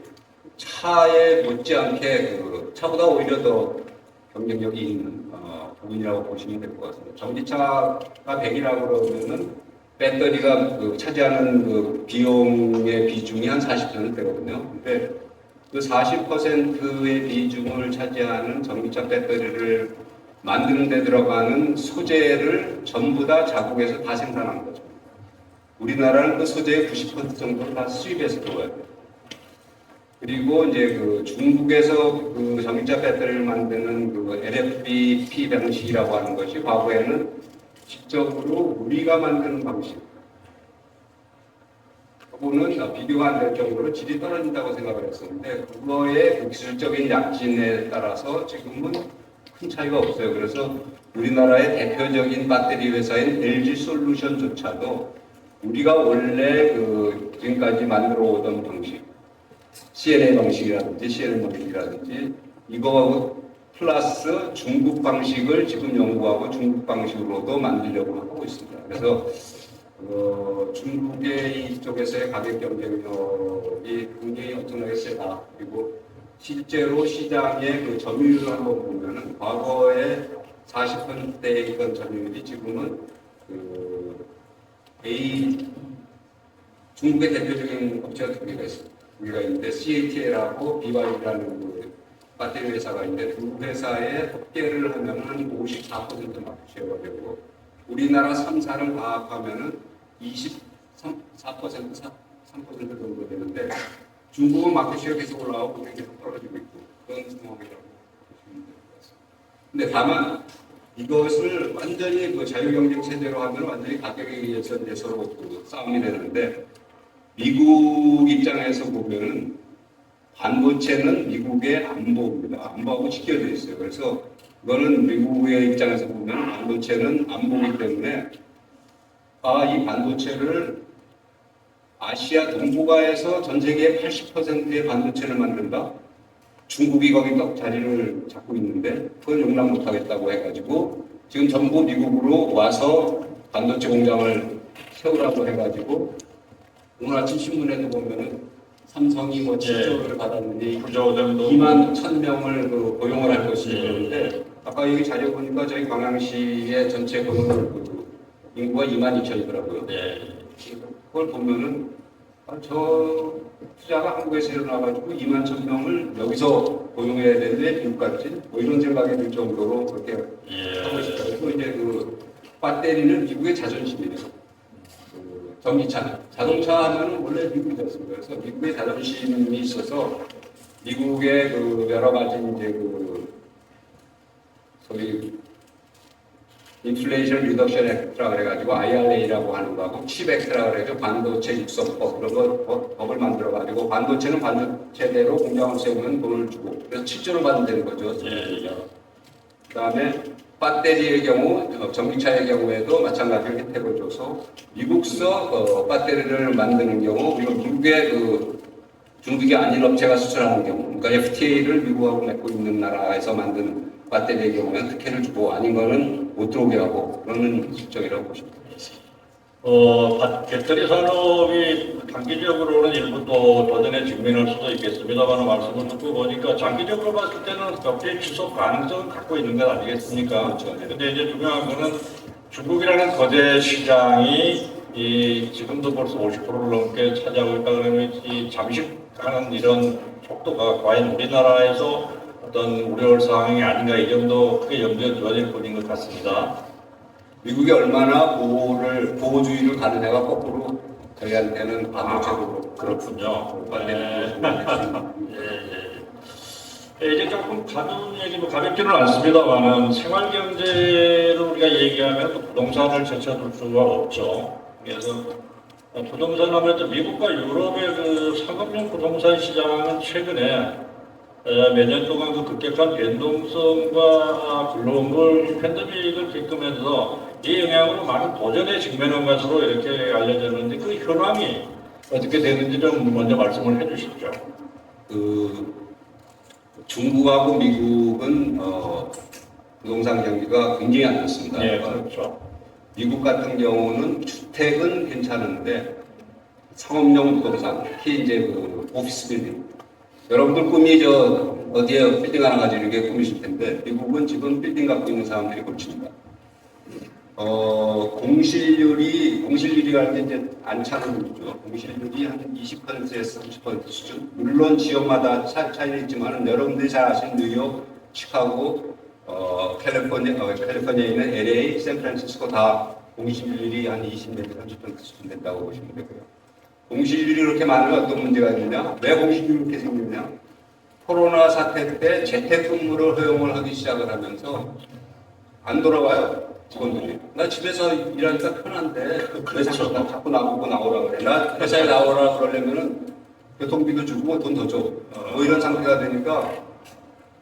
차에 못지않게 차보다 오히려 더 경쟁력이 있는 부분이라고 보시면 될 것 같습니다. 전기차가 100이라고 그러면은 배터리가 차지하는 비용의 비중이 한 40% 되거든요. 근데 그 40%의 비중을 차지하는 전기차 배터리를 만드는 데 들어가는 소재를 전부 다 자국에서 다 생산한 거죠. 우리나라는 그 소재의 90% 정도를 다 수입해서 들어와야 돼요. 그리고 이제 중국에서 전기차 배터리를 만드는 LFP 방식이라고 하는 것이 과거에는 직접으로 우리가 만드는 방식. 그거는 비교가 안 될 정도로 질이 떨어진다고 생각을 했었는데 그거의 기술적인 약진에 따라서 지금은 큰 차이가 없어요. 그래서 우리나라의 대표적인 배터리 회사인 LG솔루션조차도 우리가 원래 지금까지 만들어 오던 방식, CNA 방식이라든지 CNL 방식이라든지 이거 플러스 중국 방식을 지금 연구하고 중국 방식으로도 만들려고 하고 있습니다. 그래서 중국의 이쪽에서의 가격 경쟁력이 굉장히 엄청나게 세다. 그리고 실제로 시장의 점유율을 한번 보면은 과거에 40%대에 있던 점유율이 지금은 중국의 대표적인 업체가 두 개가 있습니다. 우리가 있는데 CATL하고 BYD라는 배터리 회사가 있는데 두 회사의 합계를 하면 한 54% 마켓쉐어가 되고 우리나라 3사를 다 합하면은 23% 정도 되는데 중국은 마켓쉐어 계속 올라가고 우리는 계속 떨어지고 있고 그런 상황이라고 보시면 될 것 같습니다. 근데 다만 이것을 완전히 자유경쟁 체제로 하면 완전히 가격에 의해서 이제 서로 싸움이 되는데 미국 입장에서 보면은 반도체는 미국의 안보입니다. 안보하고 직결되어 있어요. 그래서 그거는 미국의 입장에서 보면 반도체는 안보이기 때문에 이 반도체를 아시아 동북아에서 전 세계의 80%의 반도체를 만든다. 중국이 거기 딱 자리를 잡고 있는데 그걸 용납 못하겠다고 해가지고 지금 전부 미국으로 와서 반도체 공장을 세우라고 해가지고 오늘 아침 신문에도 보면은 삼성이 7조를 받았는데 9조 정도 2만 1,000명을 고용을 할 것이 있는데 아까 여기 자료 보니까 저희 광양시의 전체 고용 인구가 2만 2천이더라고요. 네. 그걸 보면은 저 투자가 한국에서 일어나가지고 2만 1,000명을 여기서 고용해야 되는데 미국 같지? 뭐 이런 생각이 들 정도로 그렇게 하고 있어요. 그리고 이제 그 배터리는 미국의 자존심이에요. 그 전기차, 자동차 하면은 원래 미국이지 않습니까? 그래서 미국의 자존심이 있어서 미국의 그 여러 가지 이제 그 소위 인플레이션 리덕션 액트라 그래가지고 IRA라고 하는 거하고 칩 액트라 그래가지고 반도체 육성법 그런 거 법을 만들어가지고 반도체는 반도체대로 공장을 세우면 돈을 주고 그래서 7조를 받는다는 거죠. 그다음에 배터리의 경우 전기차의 경우에도 마찬가지로 혜택을 줘서 미국서 배터리를 만드는 경우 그리고 미국의 그 중국이 아닌 업체가 수출하는 경우 그러니까 FTA를 미국하고 맺고 있는 나라에서 만든 배터리의 경우에는 특혜를 주고 아닌 거는 못 들어오게 하고 그러는 실정이라고 보시면 됩니다. 배터리 산업이 단기적으로는 일부 또 도전에 직면할 수도 있겠습니다만 말씀을 듣고 보니까 장기적으로 봤을 때는 경제 지속 가능성을 갖고 있는 것 아니겠습니까? 그런데 이제 중요한 거는 중국이라는 거대 시장이 지금도 벌써 50%를 넘게 차지하고 있다 그러면 이 잠식하는 이런 속도가 과연 우리나라에서 어떤 우려할 상황이 아닌가 이 정도 크게 염두에 두어야 될 뿐인 것 같습니다. 미국이 얼마나 보호주의를 가는 애가 거꾸로 저희한테는 반도체로 그렇군요. 이제 조금 가벼운 얘기, 가볍지는 않습니다만은 생활 경제를 우리가 얘기하면 또 부동산을 제쳐둘 수가 없죠. 그래서 부동산 아무래도 미국과 유럽의 그 상업용 부동산 시장은 최근에 몇 년 동안 그 급격한 변동성과 글로벌 팬데믹을 겪으면서 이 영향으로 많은 도전에 직면한 것으로 이렇게 알려졌는데 그 현황이 어떻게 되는지 좀 먼저 말씀을 해주십시오. 그 중국하고 미국은 부동산 경기가 굉장히 안 좋습니다. 네, 그렇죠. 미국 같은 경우는 주택은 괜찮은데 상업용 부동산, 특히 이제 그 오피스 빌딩. 여러분들 꿈이 어디에 빌딩 하나 가지고 이렇게 꾸미실 텐데 미국은 지금 빌딩 갖고 있는 사람들이 골칩니다. 공실률이라는 게 이제 안 차는 거죠. 공실률이 한 20%에서 30% 수준. 물론 지역마다 차이는 있지만 여러분들이 잘 아시는 뉴욕, 시카고, 캘리포니아에 있는 LA, 샌프란시스코 다 공실률이 한 20 내지 30% 수준 된다고 보시면 되고요. 공실률이 이렇게 많으면 어떤 문제가 있느냐? 왜 공실률이 이렇게 생기느냐? 코로나 사태 때 재택근무를 허용을 하기 시작을 하면서 안 돌아와요. 직원들이. 나 집에서 일하니까 편한데 왜 자꾸 나보고 나오라 그래. 나 회사에 나오라 그러려면은 교통비도 주고 돈 더 줘. 뭐 이런 상태가 되니까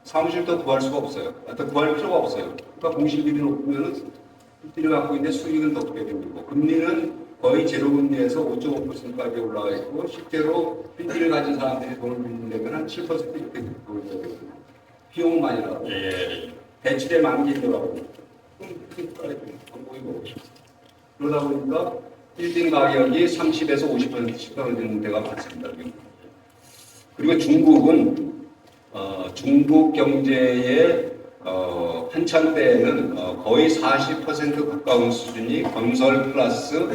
사무실도 구할 수가 없어요. 하여튼 구할 필요가 없어요. 그러니까 공실률이 높으면은 빌딩을 갖고 있는데 수익은 더 크게 생기고 금리는 거의 제로 금리에서 5.5%까지 올라가 있고 실제로 빌딩을 가진 사람들이 돈을 빌리려면 한 7% 이렇게 보여야 되거든요. 비용은 많이 나가고 대출에 많은 게 있더라고요. 안 보이고 그러다 보니까 빌딩 가격이 30에서 50%씩 떨어지는 데가 많습니다. 그리고 중국은 중국 경제의 한창 때에는 거의 40% 가까운 수준이 건설 플러스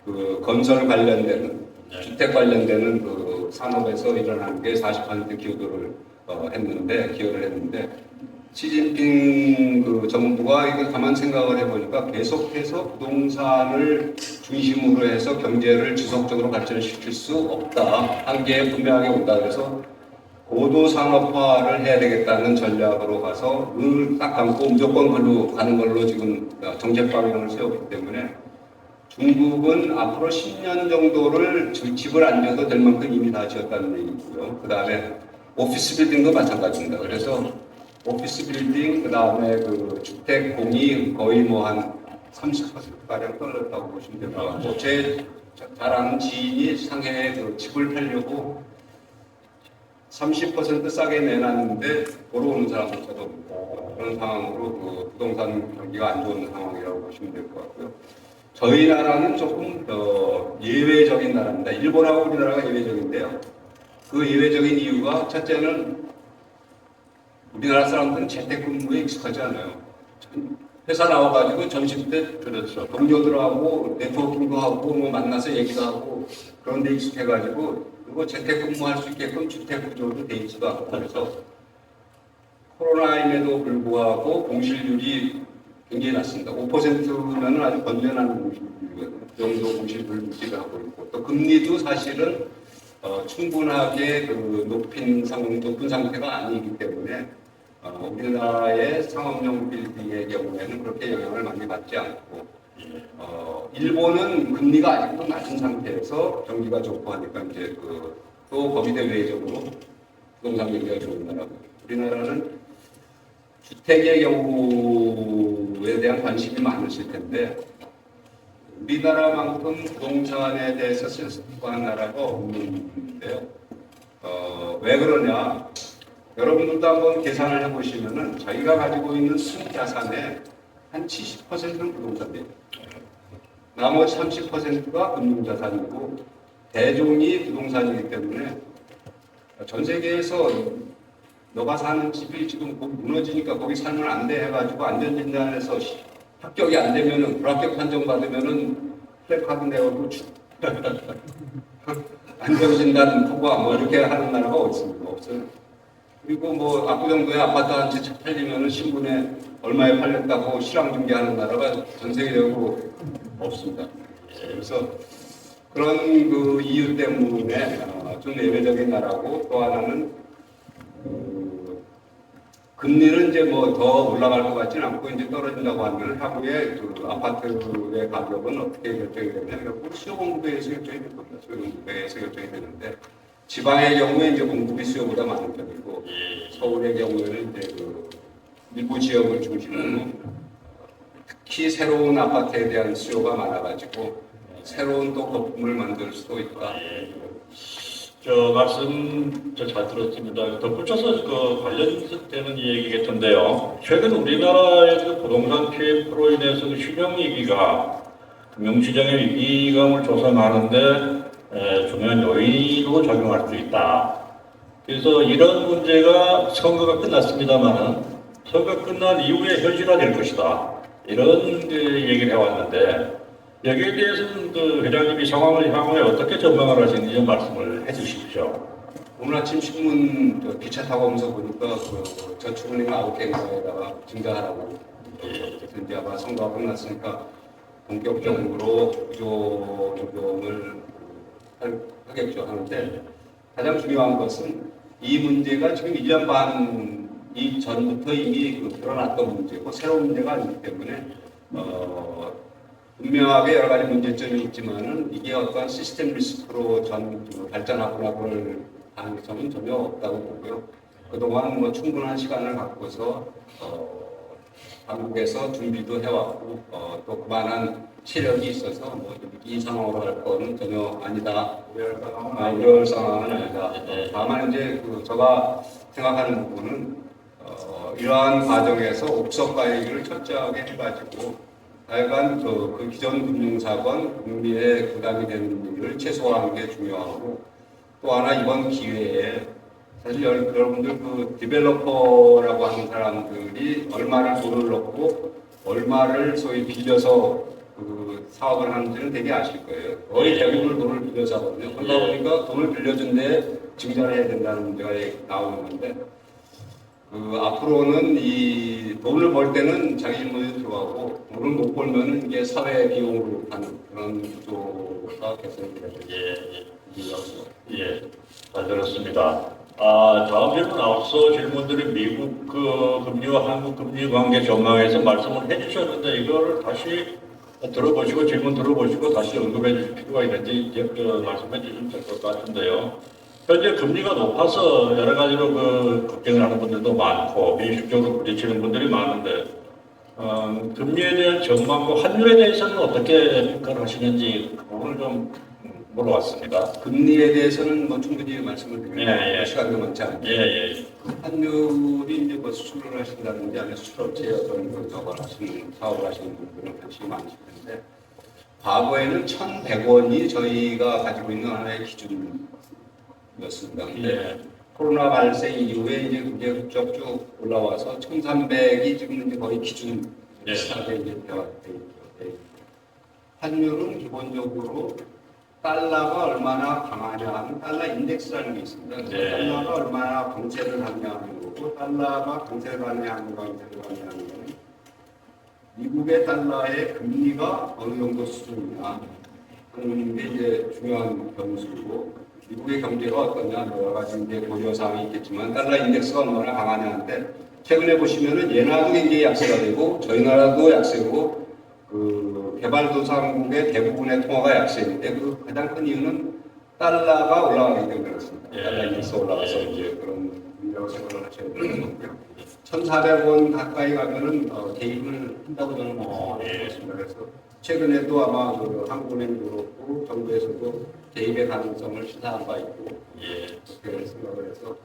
그 건설 관련되는 주택 관련되는 그 산업에서 일어나는 게 40% 기여를 했는데 시진핑 그 정부가 이거 가만 생각을 해보니까 계속해서 부동산을 중심으로 해서 경제를 지속적으로 발전시킬 수 없다. 한계에 분명하게 온다. 그래서 고도 산업화를 해야 되겠다는 전략으로 가서 눈을 딱 감고 무조건 걸로 가는 걸로 지금 정책 방향을 세웠기 때문에 중국은 앞으로 10년 정도를 집을 안 줘도 될 만큼 이미 다 지었다는 얘기고요. 그 다음에 오피스 빌딩도 마찬가지입니다. 그래서 오피스 빌딩, 그 다음에 그 주택 공이 거의 뭐 한 30%가량 떨어졌다고 보시면 됩니다. 제 잘 아는 지인이 상해에 그 집을 팔려고 30% 싸게 내놨는데 보러 오는 사람조차도 없고 그런 상황으로 그 부동산 경기가 안 좋은 상황이라고 보시면 될 것 같고요. 저희 나라는 조금 예외적인 나라입니다. 일본하고 우리나라가 예외적인데요. 그 예외적인 이유가 첫째는 우리나라 사람들은 재택근무에 익숙하지 않아요. 회사 나와가지고 점심 때 그렇죠. 동료들하고 네트워킹도 하고 뭐 만나서 얘기도 하고 그런 데 익숙해가지고 그리고 재택근무할 수 있게끔 주택 구조도 돼 있지도 않고 그래서 코로나임에도 불구하고 공실률이 굉장히 낮습니다. 5%면 아주 건전한 공실률이거든요. 그 정도 공실률을 유지를 하고 있고 또 금리도 사실은 충분하게 그 높은 상태가 아니기 때문에 우리나라의 상업용 빌딩의 경우에는 그렇게 영향을 많이 받지 않고 일본은 금리가 아직도 낮은 상태에서 경기가 좋고 하니까 이제 또 거기대 외적으로 부동산 경기가 좋은 나라고 우리나라는 주택의 경우에 대한 관심이 많으실 텐데 우리나라만큼 부동산에 대해서 실습한 나라가 없는데요. 왜 그러냐? 여러분들도 한번 계산을 해보시면은 자기가 가지고 있는 순자산의 한 70%는 부동산이에요. 나머지 30%가 금융자산이고 대종이 부동산이기 때문에 전 세계에서 너가 사는 집이 지금 거기 무너지니까 거기 살면 안 돼 해가지고 안전진단에서 합격이 안 되면은 불합격 판정 받으면은 플래카드 내어도 안전진단 통과 뭐 이렇게 하는 나라가 어딨습니까? 없어요. 그리고 뭐 압구정도에 아파트 한 채 팔리면은 신문에 얼마에 팔렸다고 실황 중계하는 나라가 전 세계적으로 없습니다. 그래서 그런 그 이유 때문에 좀 예외적인 나라고 또 하나는 금리는 이제 뭐 더 올라갈 것 같지는 않고 이제 떨어진다고 하면 향후에 그 아파트의 가격은 어떻게 결정이 되냐 결국 수요 공급에서 결정이 될 겁니다. 수요 공급에서 결정이 되는데 지방의 경우에 이제 공급이 수요보다 많은 편이고 서울의 경우에는 이제 그 일부 지역을 중심으로 특히 새로운 아파트에 대한 수요가 많아가지고 새로운 또 거품을 만들 수도 있다. 저 말씀 잘 들었습니다. 덧붙여서 그 관련되는 얘기겠던데요. 최근 우리나라의 그 부동산 PF로 인해서 그 신용 위기가 금융시장의 위기감을 조성하는데 중요한 요인으로 작용할 수 있다. 그래서 이런 문제가 선거가 끝났습니다만은 선거 끝난 이후에 현실화될 것이다. 이런 얘기를 해왔는데 여기에 대해서는 그 회장님이 상황을 향후에 어떻게 전망을 하시는지 말씀을 해주십시오. 오늘 아침 신문 기차 타고 오면서 보니까 그 저축은행 9개인가에다가 증가하라고 그래서 이제 아마 선거가 끝났으니까 본격적으로 구조 조정을 하겠죠 하는데 가장 중요한 것은 이 문제가 지금 1년 반 전부터 이미 드러났던 문제고 새로운 문제가 아니기 때문에 분명하게 여러 가지 문제점이 있지만은 이게 어떤 시스템 리스크로 발전하거나 그럴 가능성은 전혀 없다고 보고요. 그동안 뭐 충분한 시간을 갖고서 한국에서 준비도 해왔고 또 그만한 체력이 있어서 뭐 이 상황으로 할 거는 전혀 아니다. 이럴 상황은 아니다. 다만 이제 제가 생각하는 부분은 이러한 과정에서 옥석가 얘기를 철저하게 해가지고 하여간 그 기존 금융사건 금리에 부담이 되는 일을 최소화하는 게 중요하고 또 하나 이번 기회에 사실 여러분들 그 디벨로퍼라고 하는 사람들이 얼마를 돈을 넣고 얼마를 소위 빌려서 그 사업을 하는지는 되게 아실 거예요. 거의 대부분 돈을 빌려서 하거든요. 그러다 보니까 돈을 빌려준 데 증자를 해야 된다는 문제가 나오는 건데 앞으로는 이 돈을 벌 때는 자기 질문이 들어가고 돈을 못 벌면은 이게 사회 비용으로 가는 그런 구조가 개선이 되죠. 잘 들었습니다. 다음 질문 앞서 질문들이 미국 그 금리와 한국 금리 관계 전망에서 말씀을 해주셨는데 이거를 다시 들어보시고 질문 들어보시고 다시 언급해 주실 필요가 있는지 말씀해 주시면 될 것 같은데요. 현재 금리가 높아서 여러 가지로 걱정을 하는 분들도 많고 민식적으로 부딪히는 분들이 많은데 금리에 대한 전망과 환율에 대해서는 어떻게 평가를 하시는지 오늘 좀 물어봤습니다. 금리에 대해서는 뭐 충분히 말씀을 드리면 시간이 많지 않고 환율이 이제 뭐 수출을 하신다든지 아니면 수출업체에 어떤 사업을 하시는 분들은 관심이 많으실 텐데 과거에는 1,100원이 저희가 가지고 있는 하나의 기준이었습니다. 근데 코로나 발생 이후에 이제 그게 쭉 올라와서 1,300이 지금 이제 거의 기준 네. 비슷하게 이제 되어 있죠. 환율은 기본적으로 달러가 얼마나 강하냐 하는 달러 인덱스라는 게 있습니다. 그래서 네. 달러가 얼마나 강세를 하냐 하는 거고, 달러가 강세를 하냐 하는 강세를 하냐 하는 거는 미국의 달러의 금리가 어느 정도 수준이냐 하는 게 이제 중요한 변수고, 미국의 경제가 어떠냐 여러 가지 이제 고려 사항이 있겠지만 달러 인덱스가 얼마나 강하냐인데, 최근에 보시면은 예나도 굉장히 약세가 되고 저희 나라도 약세고 그 개발도상국의 대부분의 통화가 약세인데, 그 가장 큰 이유는 달러가 올라가기 때문에 그렇습니다. 예. 달러 인덱스 올라가서 이제 그런 문제라고 생각을 하셔야 되는 거고요. 1,400원 가까이 가면은 개입을 한다고 저는 생각했습니다. 그래서 최근에도 아마 그 한국은행도 그렇고 정부에서도 개입의 가능성을 시사한 바 있고, 그렇게 생각을 해서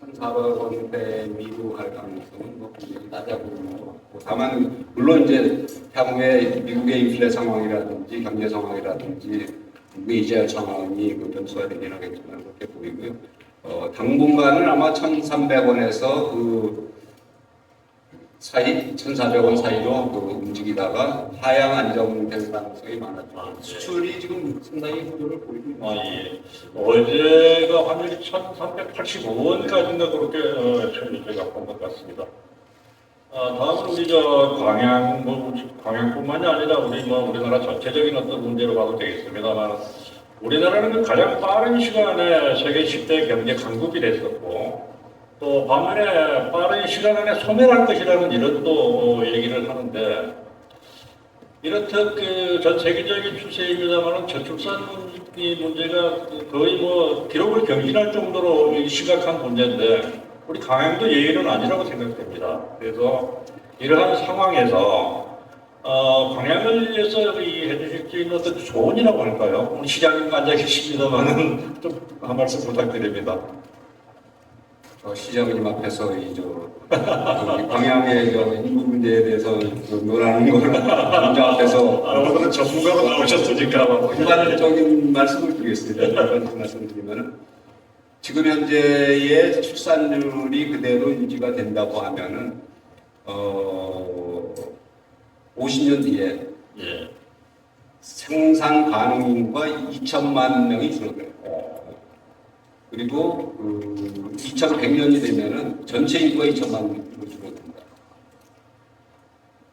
1,400원대 미국 갈 가능성은 뭐 굉장히 낮아 보이는 것 같고, 다만 물론 이제 향후에 미국의 인플레 상황이라든지 경제 상황이라든지 미국의 이자 상황이 그 변수가 되긴 하겠지만 그렇게 보이고요. 당분간은 아마 1,300원에서 그 사이 1,400원 사이로 그 움직이다가 하향 안정될 가능성이 많았죠. 수출이 지금 상당히 호조를 보이고 있습니다. 예. 어제가 환율이 1,385원까지인가 그렇게 제가 본 것 같습니다. 다음은 우리 광양뿐만이 아니라 우리나라 전체적인 어떤 문제로 봐도 되겠습니다만, 우리나라는 가장 빠른 시간에 세계 10대 경제 강국이 됐었고, 또 반면에 빠른 시간 안에 소멸할 것이라는 이런 또 얘기를 하는데, 이렇듯 그 전 세계적인 추세입니다만은 저출산 문제가 거의 뭐 기록을 경신할 정도로 심각한 문제인데, 우리 강양도 예의는 아니라고 생각됩니다. 그래서 이러한 상황에서 광양을 위해서 해주실 수 있는 어떤 조언이라고 할까요? 오늘 시장님 앉아 계십니다만은 좀 한 말씀 부탁드립니다. 시장님 앞에서 광양의 인구 문제에 대해서 논하는 거를 남자 앞에서 오늘은 전문가가 나오셨으니까 일반적인 말씀을 드리겠습니다. 일반적인 말씀을 드리면은 지금 현재의 출산율이 그대로 유지가 된다고 하면은 50년 뒤에 생산 가능 인구가 2천만 명이 줄어들어요. 그리고 2100년이 되면은 전체 인구가 2천만 명으로 줄어듭니다.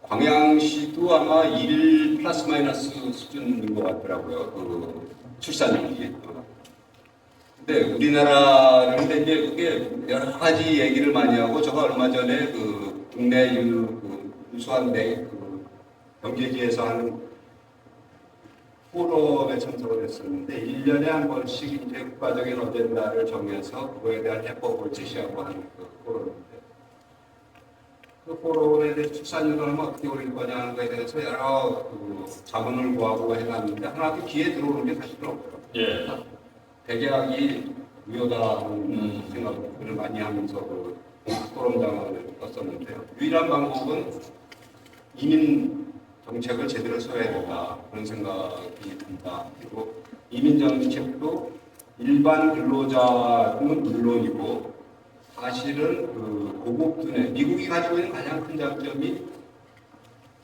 광양시도 아마 1 플러스 마이너스 수준인 것 같더라고요. 그 출산율이. 근데 우리나라는 이제 그게 여러 가지 얘기를 많이 하고, 제가 얼마 전에 그 국내 유수한 그 경제지에서 하는 포럼에 참석을 했었는데, 1년에 한 번씩 이제 국가적인 어젠다를 정해서 그거에 대한 해법을 제시하고 하는 그 포럼인데, 그 포럼에 대해서 출산율을 어떻게 올릴 거냐 하는 것에 대해서 여러 그 자문을 구하고 해놨는데 하나도 귀에 들어오는 게 사실은 없더라고요. 백약이 무효다는 생각을 많이 하면서 그 포럼장을 떴었는데요. 유일한 방법은 이민 정책을 제대로 써야 된다, 그런 생각이 듭니다. 그리고 이민 정책도 일반 근로자는 물론이고, 사실은 그 고급 두뇌, 미국이 가지고 있는 가장 큰 장점이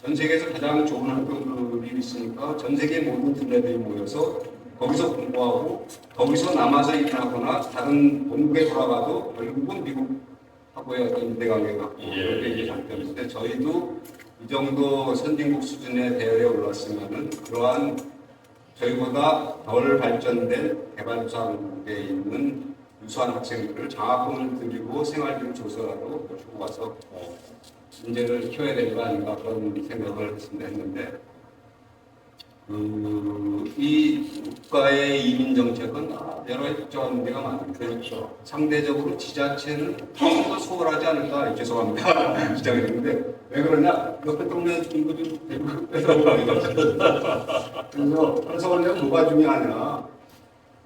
전 세계에서 가장 좋은 학교들이 있으니까 전 세계 모든 두뇌들이 모여서 거기서 공부하고 거기서 남아서 일하거나 다른 본국에 돌아가도 결국은 미국하고의 어떤 유대관계가 갖고 그런 게 이제 장점인데, 저희도 이 정도 선진국 수준의 대열에 올랐으면은 그러한 저희보다 덜 발전된 개발도상국에 있는 유수한 학생들을 장학금을 드리고 생활비를 줘서라도 모시고 가서 문제를 키워야 되는 거 아닌가, 그런 생각을 했는데, 이 국가의 이민 정책은 여러 가지 복잡한 문제가 많은데, 그렇죠. 상대적으로 지자체는 조금 더 수월하지 않을까, 죄송합니다. 주장했는데, 왜 그러냐? 옆에 동네 친구들 대부분 뺏어오거든요. 그래서 서울에 뭐가 중요하냐?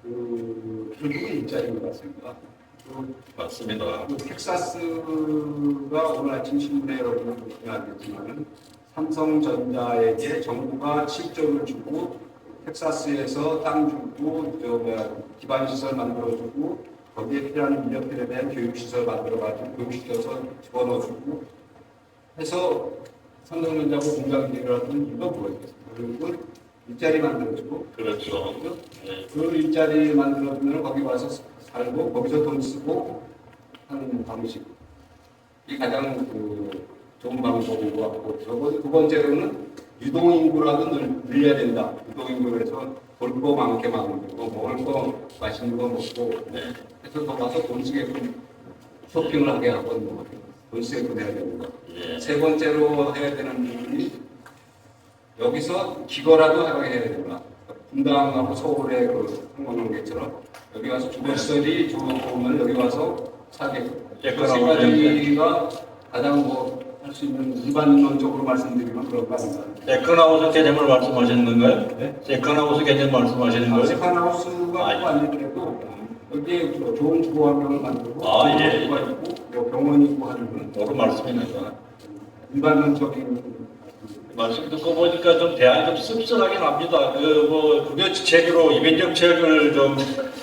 결국은 일자리인 것 같습니다. 맞습니다. 텍사스가 오늘 아침 신문에 여러분은 보시면 알겠지만은, 삼성전자에게 정부가 7조를 주고 텍사스에서 땅 주고 기반시설 만들어주고 거기에 필요한 인력들에 대한 교육시설 만들어가지고 교육시켜서 집어넣어주고 해서 삼성전자고 공장들이라는 이유가 뭐였겠어요? 그리고 일자리 만들어주고 그렇죠. 네. 그 일자리 만들어주면 거기 와서 살고 거기서 돈 쓰고 하는 방식. 이 가장 좋은 방법인 것 같고 두 번째로는 유동인구라도 늘려야 된다. 유동인구에서 볼 거 많게 만들고 먹을 거 맛있는 거 먹고 해서 더 가서 돈 쓰게끔 쇼핑을 하게 하고 돈 쓰게끔 해야 되는 거. 예. 세 번째로 해야 되는 부분이 여기서 기거라도 하게 해야 된다. 분당하고 서울의 그 항공관계처럼 여기 와서 주거시설이 좋으면 여기 와서 사게끔. 예, 그 세 가지가 가장 할 수 있는 일반론적으로 말씀드리면 그런 거 아닌가. 세컨하우스 개념을 말씀하시는 건가요? 네? 세컨하우스 개념 말씀하시는 거예요? 세컨하우스가 꼭 아니더라도 여기에 좋은 주거 환경을 만들고 아, 예. 주거가 있고 뭐 병원이 있고 하는 모르 말씀입니다. 일반론적인 말씀 듣고 보니까 좀 대안이 좀 씁쓸하긴 합니다. 급여 지책으로 이민 정책을 좀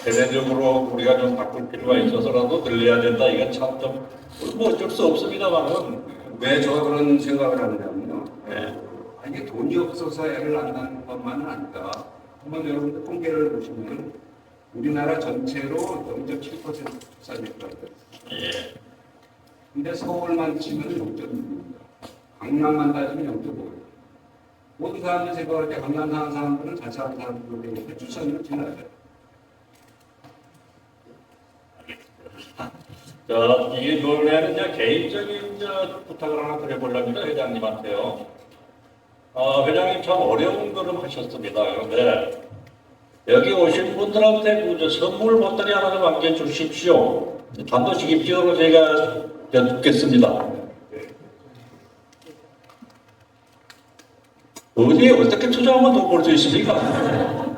대대적으로 우리가 좀 바꿀 필요가 있어서라도 늘려야 된다. 이건 참 좀 뭐 어쩔 수 없습니다만은. 왜 제가 그런 생각을 하느냐면요. 네. 이게 돈이 없어서 애를 안 낳는 것만은 아니다. 한번 여러분들 통계를 보시면 우리나라 전체로 0.7% 출산율이라고 해요. 예. 근데 서울만 치면 0.6입니다. 강남만 따지면 0.5예요. 모든 사람들이 생각할 때 강남 사는 사람들은 자취하는 사람들에게 출산율을 지나야 돼요. 이게 원래는 이제 개인적인 부탁을 하나 드려보려합니다 회장님한테요. 회장님 참 어려운 걸음 하셨습니다. 그런데 여기 오신 분들한테 선물 보따리 하나 좀 안겨주십시오. 단도직입적으로 제가 여쭙겠습니다. 어디에 어떻게 투자하면 돈 벌 수 있습니까?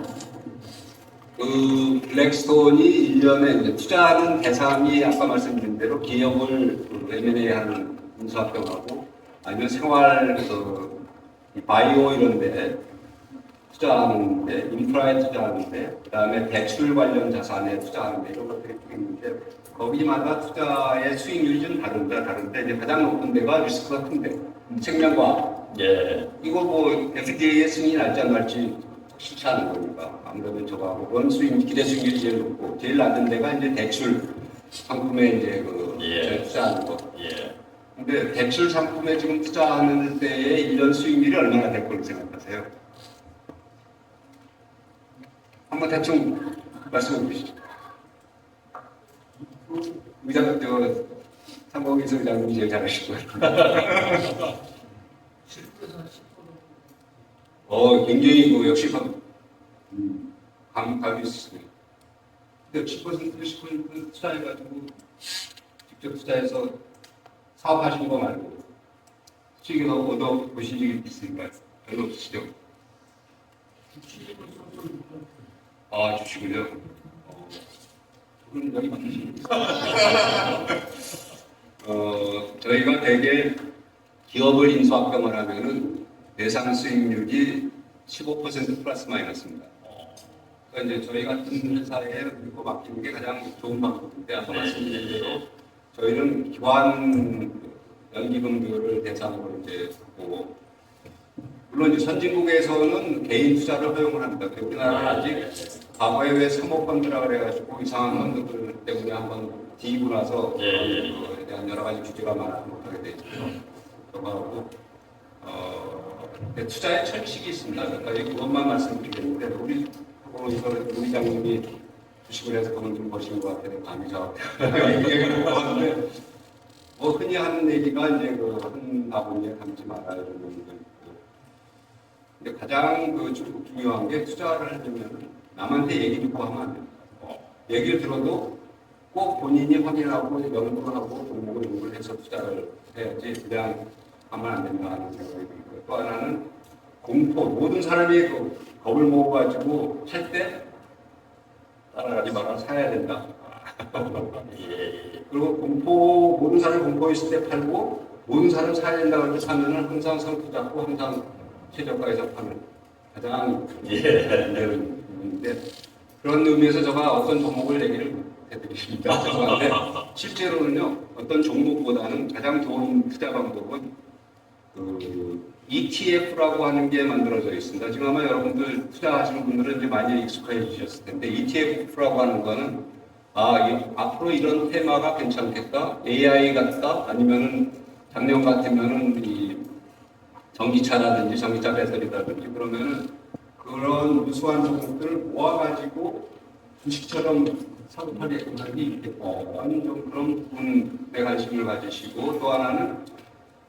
그 블랙스톤이 1년에 이제 투자하는 대상이 아까 말씀드린 대로 기업을 M&A하는 인수합병하고 아니면 생활 이 바이오 이런데 투자하는데 인프라에 투자하는데 그다음에 대출 관련 자산에 투자하는데 이런 것들이 있는데 거기마다 투자의 수익률이 좀 다른데 이제 가장 높은 데가 리스크가 큰데 생명과학 예. 이거 뭐 FDA의 승인이 날지 안 날지 싫지 않은 거니까 아무래도 저거하고 기대 수익률이 제일 높고 제일 낮은 데가 이제 대출 상품에 이제 예. 투자하는 거. 예. 근데 대출 상품에 지금 투자하는 때의 1년 수익률이 얼마나 될 거라고 생각하세요? 한번 대충 말씀해 주시죠. 상공인수 의장님이 제일 잘하실 거예요. 굉장히 역시 감이 있으시네요. 근데 10% 투자해가지고 직접 투자해서 사업하시는 거 말고 수익을 얻어 보신 적이 있으니까요. 별로 없으시죠? 주식을요? 그럼 여기 맞으십니다. 저희가 대개 기업을 인수합병을 하면은 대상 수익률이 15% 플러스 마이너스입니다. 그러니까 이제 저희 같은 회사에 믿고 맡기는 게 가장 좋은 방법인데 아까 말씀드린 대로 저희는 기관 연기금들을 대상으로 이제 보고 물론 이제 선진국에서는 개인 투자를 허용을 합니다. 우리나라는 아직 과거에 왜 사모펀드라 그래가지고 이상한 펀드들 때문에 한번 뒤이고 나서 그거에 대한 여러 가지 규제가 많아서 못하게 돼 있죠. 그거하고 투자의 철칙이 있습니다. 그러니까 그것만 말씀드리겠는데 우리 장님이 주식을 해서 돈을 좀 버시는 것 같아요. 감이 얘기를 듣고 하는데 흔히 하는 얘기가 이제 한 바구니에 담지 말아야 되는 얘기도 있고 근데 가장 중요한 게 투자를 하려면 남한테 얘기 듣고 하면 안 됩니다. 얘기를 들어도 꼭 본인이 확인하고 연구를 하고 종목을 연구를 해서 투자를 해야지 그냥 하면 안 된다 하는 생각이 들고요. 또 하나는 공포, 모든 사람이 겁을 먹어가지고 할 때 따라가지 말아 사야 된다. 그리고 모든 사람이 공포 있을 때 팔고 모든 사람이 사야 된다고 할 때 사면은 항상 상투 잡고 항상 최저가에서 파는 가장 되는 부분인데 그런 의미에서 제가 어떤 종목을 얘기를 해드리십니까? 죄송한데 실제로는요 어떤 종목보다는 가장 좋은 투자 방법은 ETF라고 하는 게 만들어져 있습니다. 지금 아마 여러분들 투자하시는 분들은 이제 많이 익숙해지셨을 텐데 ETF라고 하는 거는 앞으로 이런 테마가 괜찮겠다, AI 같다, 아니면은 작년 같으면은 이 전기차라든지 전기차 배터리라든지 그러면은 그런 우수한 종목들을 모아가지고 주식처럼 사고 팔이 있겠다는 좀 그런 부분에 관심을 가지시고 또 하나는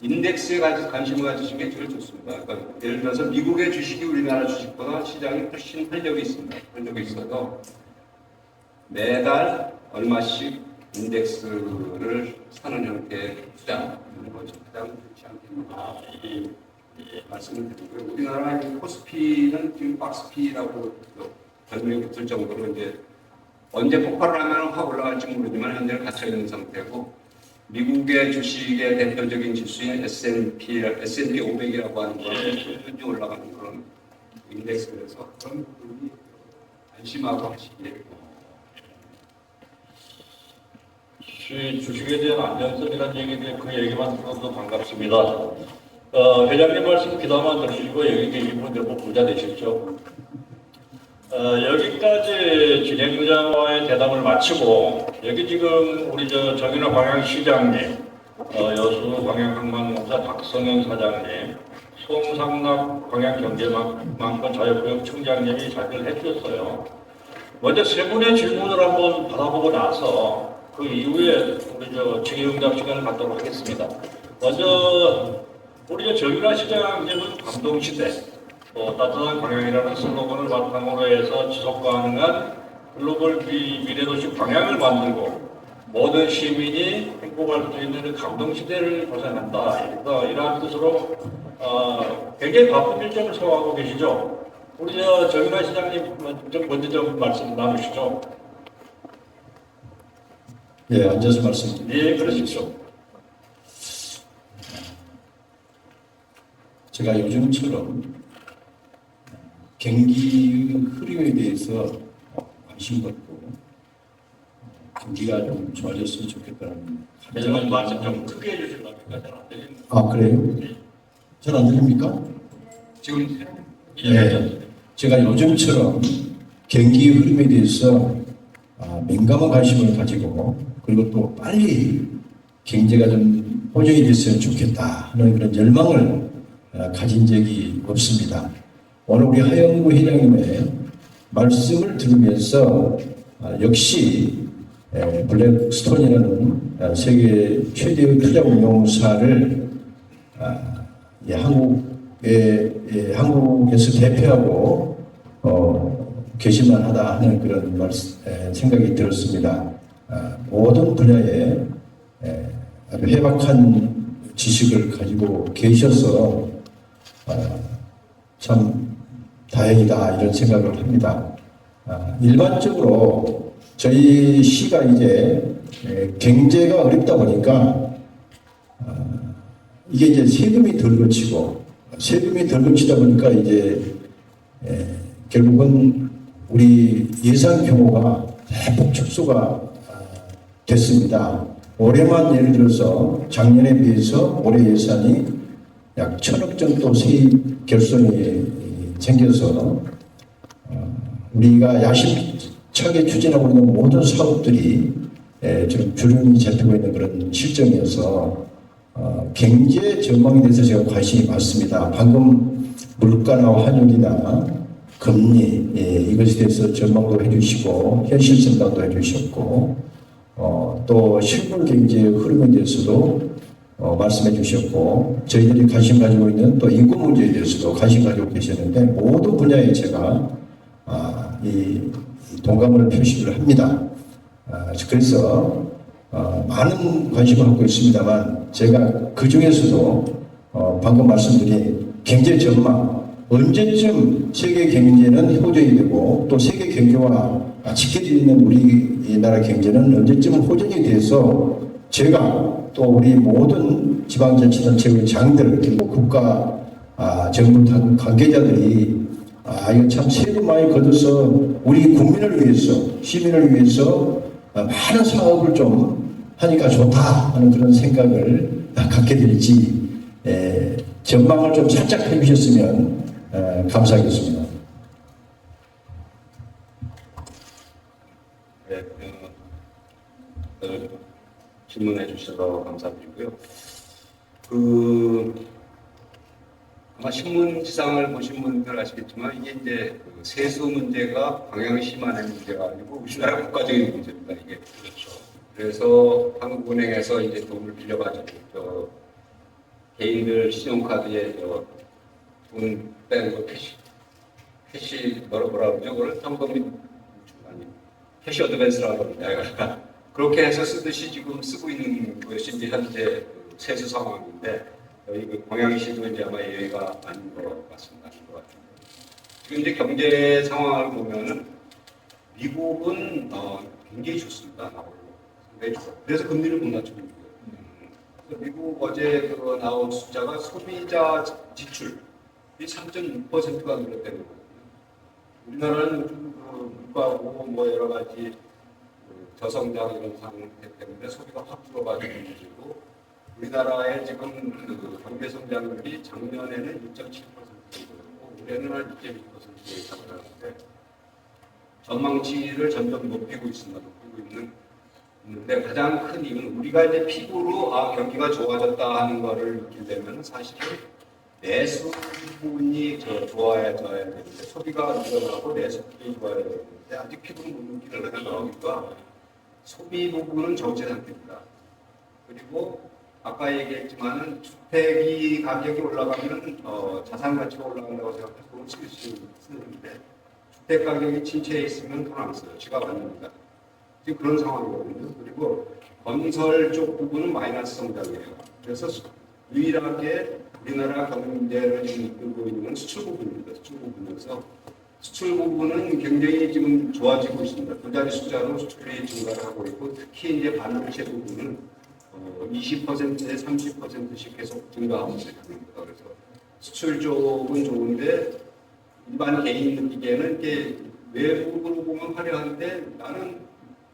인덱스에 관심을 가지시는 게 제일 좋습니다. 그러니까 예를 들어서 미국의 주식이 우리나라 주식보다 시장이 훨씬 활력이 있습니다. 활력이 있어서 매달 얼마씩 인덱스를 사는 형태의 투자하는 거죠. 가장 좋지 않겠나 말씀을 드리고요. 우리나라 코스피는 지금 박스피라고 별명이 붙을 정도로 이제 언제 폭발을 하면 확 올라갈지 모르지만 현재는 갇혀 있는 상태고 미국의 주식의 대표적인 지수인 S&P 500이라고 하는 거는 꾸준히 올라가는 그런 인덱스에서 그런 부분이 안심하고 하시기에 주식에 대한 안전성이라는 얘기인데 그 얘기만 들어도 반갑습니다. 회장님 말씀 귀담아 들으시고 여기 계신 분들 뭐 부자 되셨죠? 여기까지 진행자와의 대담을 마치고 여기 지금 우리 정인호 광양시장님, 여수 광양항만공사 박성현 사장님, 송상락 광양경제망건 자유구역 청장님이 자리를 해주셨어요. 먼저 세 분의 질문을 한번 받아보고 나서 그 이후에 우리 질의응답 시간을 갖도록 하겠습니다. 먼저 우리 정인호 시장님은 감동시대 따뜻한 광양이라는 슬로건을 바탕으로 해서 지속 가능한 글로벌 미래도시 광양을 만들고 모든 시민이 행복할 수 있는 감동시대를 구상한다. 이러한 뜻으로 굉장히 바쁜 일정을 소화하고 계시죠. 우리 정인호 시장님 먼저 좀 말씀 나누시죠. 네, 앉아서 말씀드립니다. 예, 그러십시오. 제가 요즘처럼 경기 흐름에 대해서 관심 갖고 경기가 좀 좋아졌으면 좋겠다는 회장님 말씀 좀 크게 해주시려니까 잘 안 들립니다. 아, 그래요? 잘 안 들립니까? 지금 네. 제가 요즘처럼 경기 흐름에 대해서 민감한 관심을 가지고 그리고 또 빨리 경제가 좀 호전이 됐으면 좋겠다 하는 그런 열망을 가진 적이 없습니다. 오늘 우리 하영구 회장님의 말씀을 들으면서 역시 블랙스톤이라는 세계 최대의 투자 운용사를 한국에서 대표하고 계실만하다 하는 그런 생각이 들었습니다. 모든 분야에 아주 해박한 지식을 가지고 계셔서 참 다행이다 이런 생각을 합니다. 일반적으로 저희 시가 이제 경제가 어렵다 보니까 이게 이제 세금이 덜 거치다 보니까 이제 결국은 우리 예산 규모가 대폭 축소가 됐습니다. 올해만 예를 들어서 작년에 비해서 올해 예산이 약 1,000억 정도 세입 결손이 생겨서 우리가 야심차게 추진하고 있는 모든 사업들이 좀 주름이 잡히고 있는 그런 실정이어서 경제 전망에 대해서 제가 관심이 많습니다. 방금 물가나 환율이나 금리 이것에 대해서 전망도 해주시고 현실 전망도 해주셨고 또 실물 경제 흐름에 대해서도 말씀해 주셨고 저희들이 관심 가지고 있는 또 인구 문제에 대해서도 관심 가지고 계셨는데 모든 분야에 제가 이 동감을 표시를 합니다. 그래서 많은 관심을 갖고 있습니다만 제가 그 중에서도 방금 말씀드린 경제 전망 언제쯤 세계 경제는 호전이 되고 또 세계 경제와 지켜져 있는 우리나라 경제는 언제쯤 호전이 돼서 제가 또 우리 모든 지방자치단체의 장들 그리고 국가 정부 관계자들이 이거 참 세금 많이 걷어서 우리 국민을 위해서 시민을 위해서 많은 사업을 좀 하니까 좋다 하는 그런 생각을 갖게 될지 전망을 좀 살짝 해주셨으면 감사하겠습니다. 네, 질문해 주셔서 감사드리고요. 아마 신문 지상을 보신 분들 아시겠지만 이게 이제 세수 문제가 광양시만의 문제가 아니고 우리나라 국가적인 문제입니다. 이게 그렇죠. 그래서 한국은행에서 이제 돈을 빌려가지고 개인들 신용카드에 돈 빼는 거 캐시 뭐라 그러죠? 그걸 현금이 아니 캐시 어드밴스라고 합니다. 그렇게 해서 쓰듯이 지금 쓰고 있는 것이 이제 현재 세수 상황인데 이 광양시도 이제 아마 예외가 아닌 것 같습니다. 지금 이제 경제 상황을 보면은 미국은 굉장히 좋습니다. 그래서 금리를 못 낮추고 있고요. 미국 어제 나온 숫자가 소비자 지출이 3.6%가 늘었다는 거거든요. 우리나라는 좀 물가고 뭐 여러 가지 저성장 이런 상태 때문에 소비가 확 줄어가지고 문제고 우리나라의 지금 경제 성장률이 작년에는 6.7%였고 올해는 한 2.2%에 이상하는데 전망치를 점점 높이고 있습니다. 있는데 가장 큰 이유는 우리가 이제 피부로 경기가 좋아졌다 하는 거를 느끼려면 사실은 내수 부분이 좋아져야 되는데 소비가 늘어나고 내수 부분이 좋아야 되는데 아직 피부는 못 느끼는 거니까 소비 부분은 정체 상태입니다. 그리고 아까 얘기했지만은 주택이 가격이 올라가면 자산 가치가 올라간다고 생각해서 돈을 쓸 수 있는데 주택 가격이 침체해 있으면 돈 안 써요. 지갑 안 납니다. 지금 그런 상황이거든요. 그리고 건설 쪽 부분은 마이너스 성장이에요. 그래서 유일하게 우리나라 경제를 지금 이끌고 있는 건 수출 부분입니다. 수출 부분에서 수출 부분은 굉장히 지금 좋아지고 있습니다. 두 자리 숫자로 수출이 증가를 하고 있고 특히 이제 반도체 부분은 20%에 30%씩 계속 증가하고 있습니다. 그래서 수출 쪽은 좋은데 일반 개인 느끼기에는 이게 외국으로 보면 화려한데 나는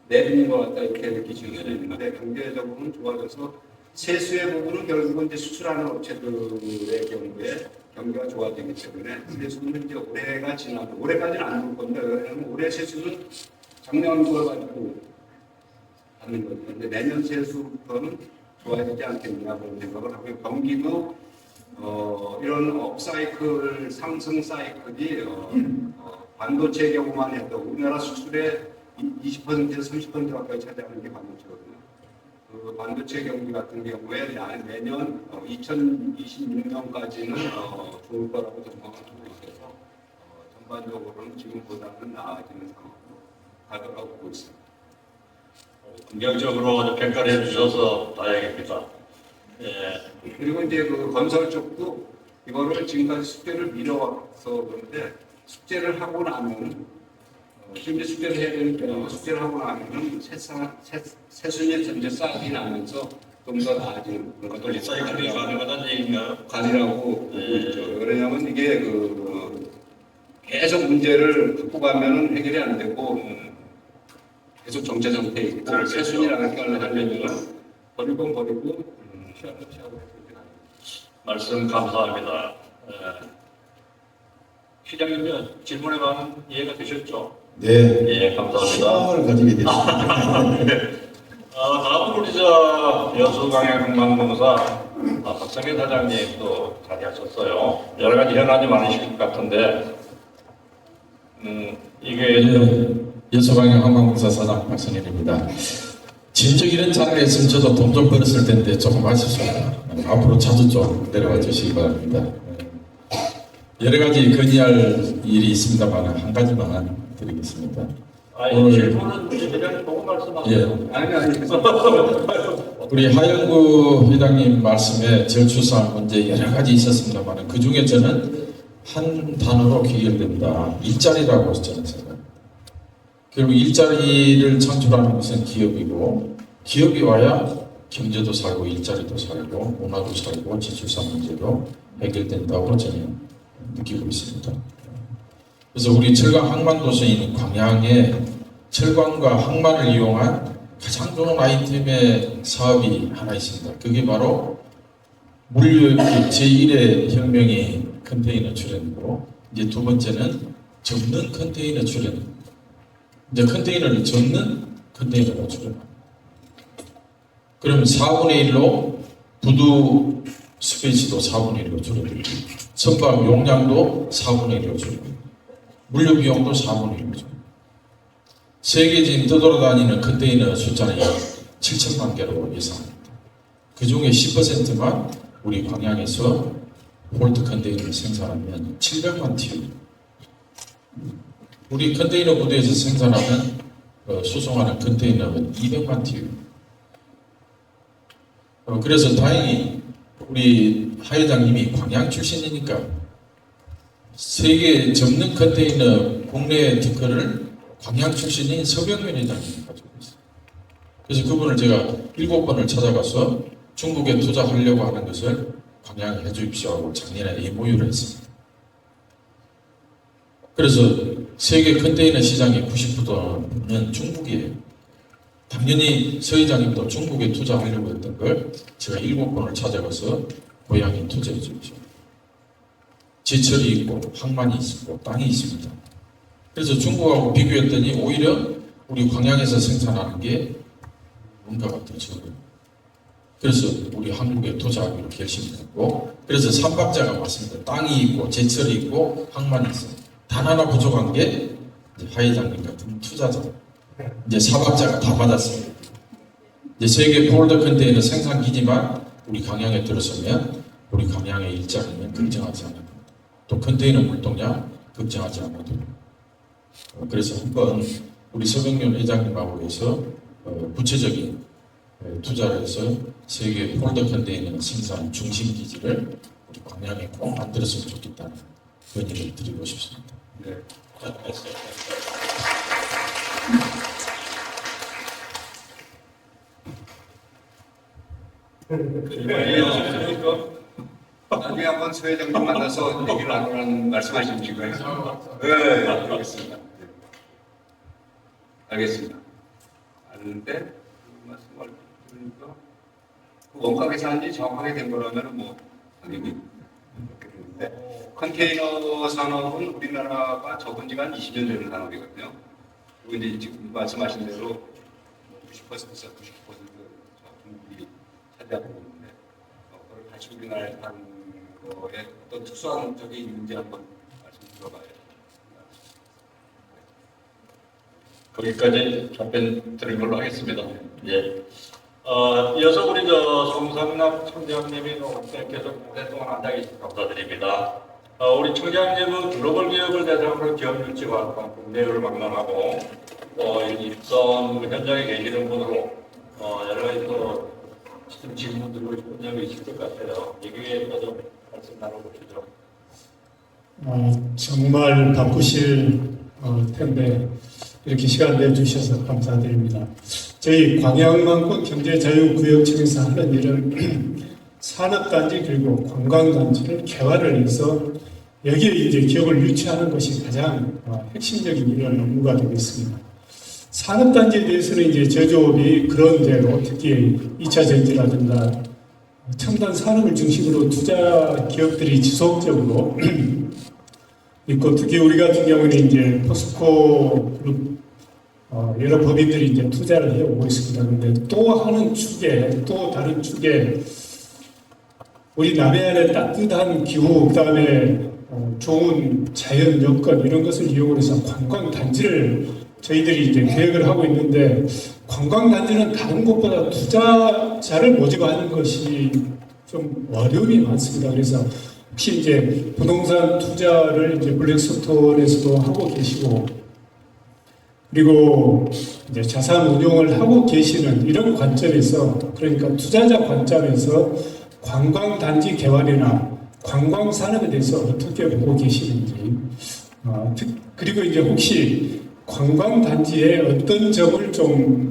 내빈인 것 같다 이렇게 느끼시는 있는데 경제적으로는 좋아져서 세수의 부분은 결국은 이제 수출하는 업체들의 경우에 경기가 좋아지기 때문에 세수는 이제 올해가 지나도 올해까지는 안 줄 건데 왜냐하면 올해 세수는 작년 걸 가지고 하는 거죠. 근데 내년 세수부터는 좋아지지 않겠냐 그런 생각을 하고요. 경기도 이런 업사이클 상승 사이클이 반도체 경우만 해도 우리나라 수출의 20%에서 30% 가까이 차지하는 게 반도체거든요. 그 반도체 경기 같은 경우에 내년 2026년까지는 좋을 거라고 전망을 하고 있어서 전반적으로는 지금보다는 나아지는 상황으로 갈 거라고 보고 있습니다. 긍정적으로 평가를 해주셔서 다행입니다. 예. 그리고 이제 그 건설 쪽도 이거를 지금까지 숙제를 미뤄와서 그런데 숙제를 하고 나면 지금 이제 숙제를 해야 되니까 숙제를 하고 나면은 세순이 이제 쌓이긴 하면서 좀 더 나아지는 그런 것들 사이클이 가능하다는 얘기인가요? 가능하고 보고 있죠. 왜냐하면 이게 계속 문제를 갖고 가면은 해결이 안 되고 계속 정체 상태에 있고 세순이라는 걸 하려면 버리고 피하고 말씀 감사합니다. 시장님은 질문에 관한 이해가 되셨죠? 네. 예, 감사합니다. 희망을 가지게 됐습니다. 다음은 우리 여수광양항만공사 박성현 사장님도 자리하셨어요. 여러 가지 현안이 많으실 것 같은데, 이게 여수광양 항공공사 사장 박성현입니다. 진즉 이런 자리에 있으면 저도 돈 좀 벌었을 텐데 조금 아쉽습니다. 앞으로 자주 좀 내려와 주시기 바랍니다. 여러 가지 건의할 일이 있습니다만 한 가지만 드리겠습니다. 오늘 질문은 대장님 보고 말씀하세요. 아니. 우리 하영구 회장님 말씀에 저출산 문제 여러 가지 있었습니다만 그 중에 저는 한 단어로 귀결됩니다. 일자리라고 저는 생각합니다. 결국 일자리를 창출하는 것은 기업이고 기업이 와야 경제도 살고 일자리도 살고 문화도 살고 저출산 문제도 해결된다고 저는 느끼고 있습니다. 그래서 우리 철강 항만도시인 광양에 철강과 항만을 이용한 가장 좋은 아이템의 사업이 하나 있습니다. 그게 바로 물류 제1의 혁명이 컨테이너 출현이고, 이제 두 번째는 접는 컨테이너 출현. 이제 컨테이너를 접는 컨테이너가 출현합니다. 그러면 4분의 1로 부두 스페이스도 4분의 1로 줄어들고, 선박 용량도 4분의 1로 줄어들고, 물류 비용도 4분의 1로 줄어들고, 세계 지금 떠돌아다니는 컨테이너 숫자는 약 7천만 개로 예상합니다. 그 중에 10%만 우리 광양에서 홀드 컨테이너를 생산하면 700만 TU. 우리 컨테이너 부두에서 생산하는 수송하는 컨테이너는 200만 TU. 그래서 다행히 우리 하 회장님이 광양 출신이니까 세계 접는 컨테이너 국내 특허를 광양 출신인 서병면 회장님이 가지고 있어요. 그래서 그분을 제가 7번을 찾아가서 중국에 투자하려고 하는 것을 광양에 해주십시오 하고 작년에 MOU를 했습니다. 그래서 세계 컨테이너 시장의 90%는 중국이에요. 당연히 서 회장님도 중국에 투자하려고 했던 걸 제가 7번을 찾아가서 고향에 투자해 주십시오. 제철이 있고 항만이 있고 땅이 있습니다. 그래서 중국하고 비교했더니 오히려 우리 광양에서 생산하는 게 원가가 더 적어요. 그래서 우리 한국에 투자하기로 결심했고, 그래서 삼박자가 맞습니다. 땅이 있고 제철이 있고 항만이 있어요. 단 하나 부족한 게 하 회장님 같은 투자자. 이제 사박자가 다 맞았습니다. 이제 세계 폴더 컨테이너 생산 기지만 우리 광양에 들어서면 우리 광양의 일자리는 걱정하지 않아요. 또 컨테이너 물동량 걱정하지 않아도 돼요. 그래서 한번 우리 서병면 회장님하고 해서 구체적인 투자를 해서 세계 폴더 컨테이너 생산 중심 기지를 우리 광양에 꼭 만들었으면 좋겠다는 건의를 드리고 싶습니다. 네. 나중에 한번 서 회장님 만나서 얘기를 나누라는 말씀하신 거예요? 네, 알겠습니다. 알겠습니다. 아는데 그 말씀을 들으니까 그 원가 계산이 정확하게 된 거라면 뭐 당연히 그렇게 되는데, 컨테이너 산업은 우리나라가 접은 지가 한 20년 되는 산업이거든요. 그리고 이제 지금 말씀하신 대로 90%에서 99% 중국이 차지하고 있는데, 그걸 다시 우리나라에 하는 거에 어떤 특수한 적이 있는지 한번 말씀 들어봐야 됩니다. 거기까지 답변 드린 걸로 하겠습니다. 예. 이어서 우리 송성남 청장님이 계속 오랫동안 앉아 계셔서 감사드립니다. 우리 청장님은 글로벌 기업을 대상으로 기업 유치와 국내를 막론하고 입선 현장에 계시는 분으로 여러 가지 또 질문 드리고 싶은 점이 있을 것 같아요. 여기에 좀 말씀 나눠보시죠. 정말 바쁘실 텐데 이렇게 시간 내주셔서 감사드립니다. 저희 광양만권 경제자유구역청에서 하는 일은 산업단지 그리고 관광단지를 개발을 해서 여기에 이제 기업을 유치하는 것이 가장 핵심적인 이런 업무가 되겠습니다. 산업단지에 대해서는 이제 제조업이 그런 대로 특히 2차 전지라든가 첨단 산업을 중심으로 투자 기업들이 지속적으로 있고, 특히 우리 같은 경우는 이제 포스코 그룹 여러 법인들이 이제 투자를 해오고 있습니다. 그런데 또 하는 축에, 또 다른 축에 우리 남해안의 따뜻한 기후, 그다음에 좋은 자연 여건 이런 것을 이용해서 관광 단지를 저희들이 이제 계획을 하고 있는데, 관광 단지는 다른 곳보다 투자자를 모집하는 것이 좀 어려움이 많습니다. 그래서 혹시 이제 부동산 투자를 이제 블랙스톤에서도 하고 계시고, 그리고 이제 자산 운용을 하고 계시는 이런 관점에서, 그러니까 투자자 관점에서 관광 단지 개발이나 관광 산업에 대해서 어떻게 보고 계시는지, 그리고 이제 혹시 관광 단지에 어떤 점을 좀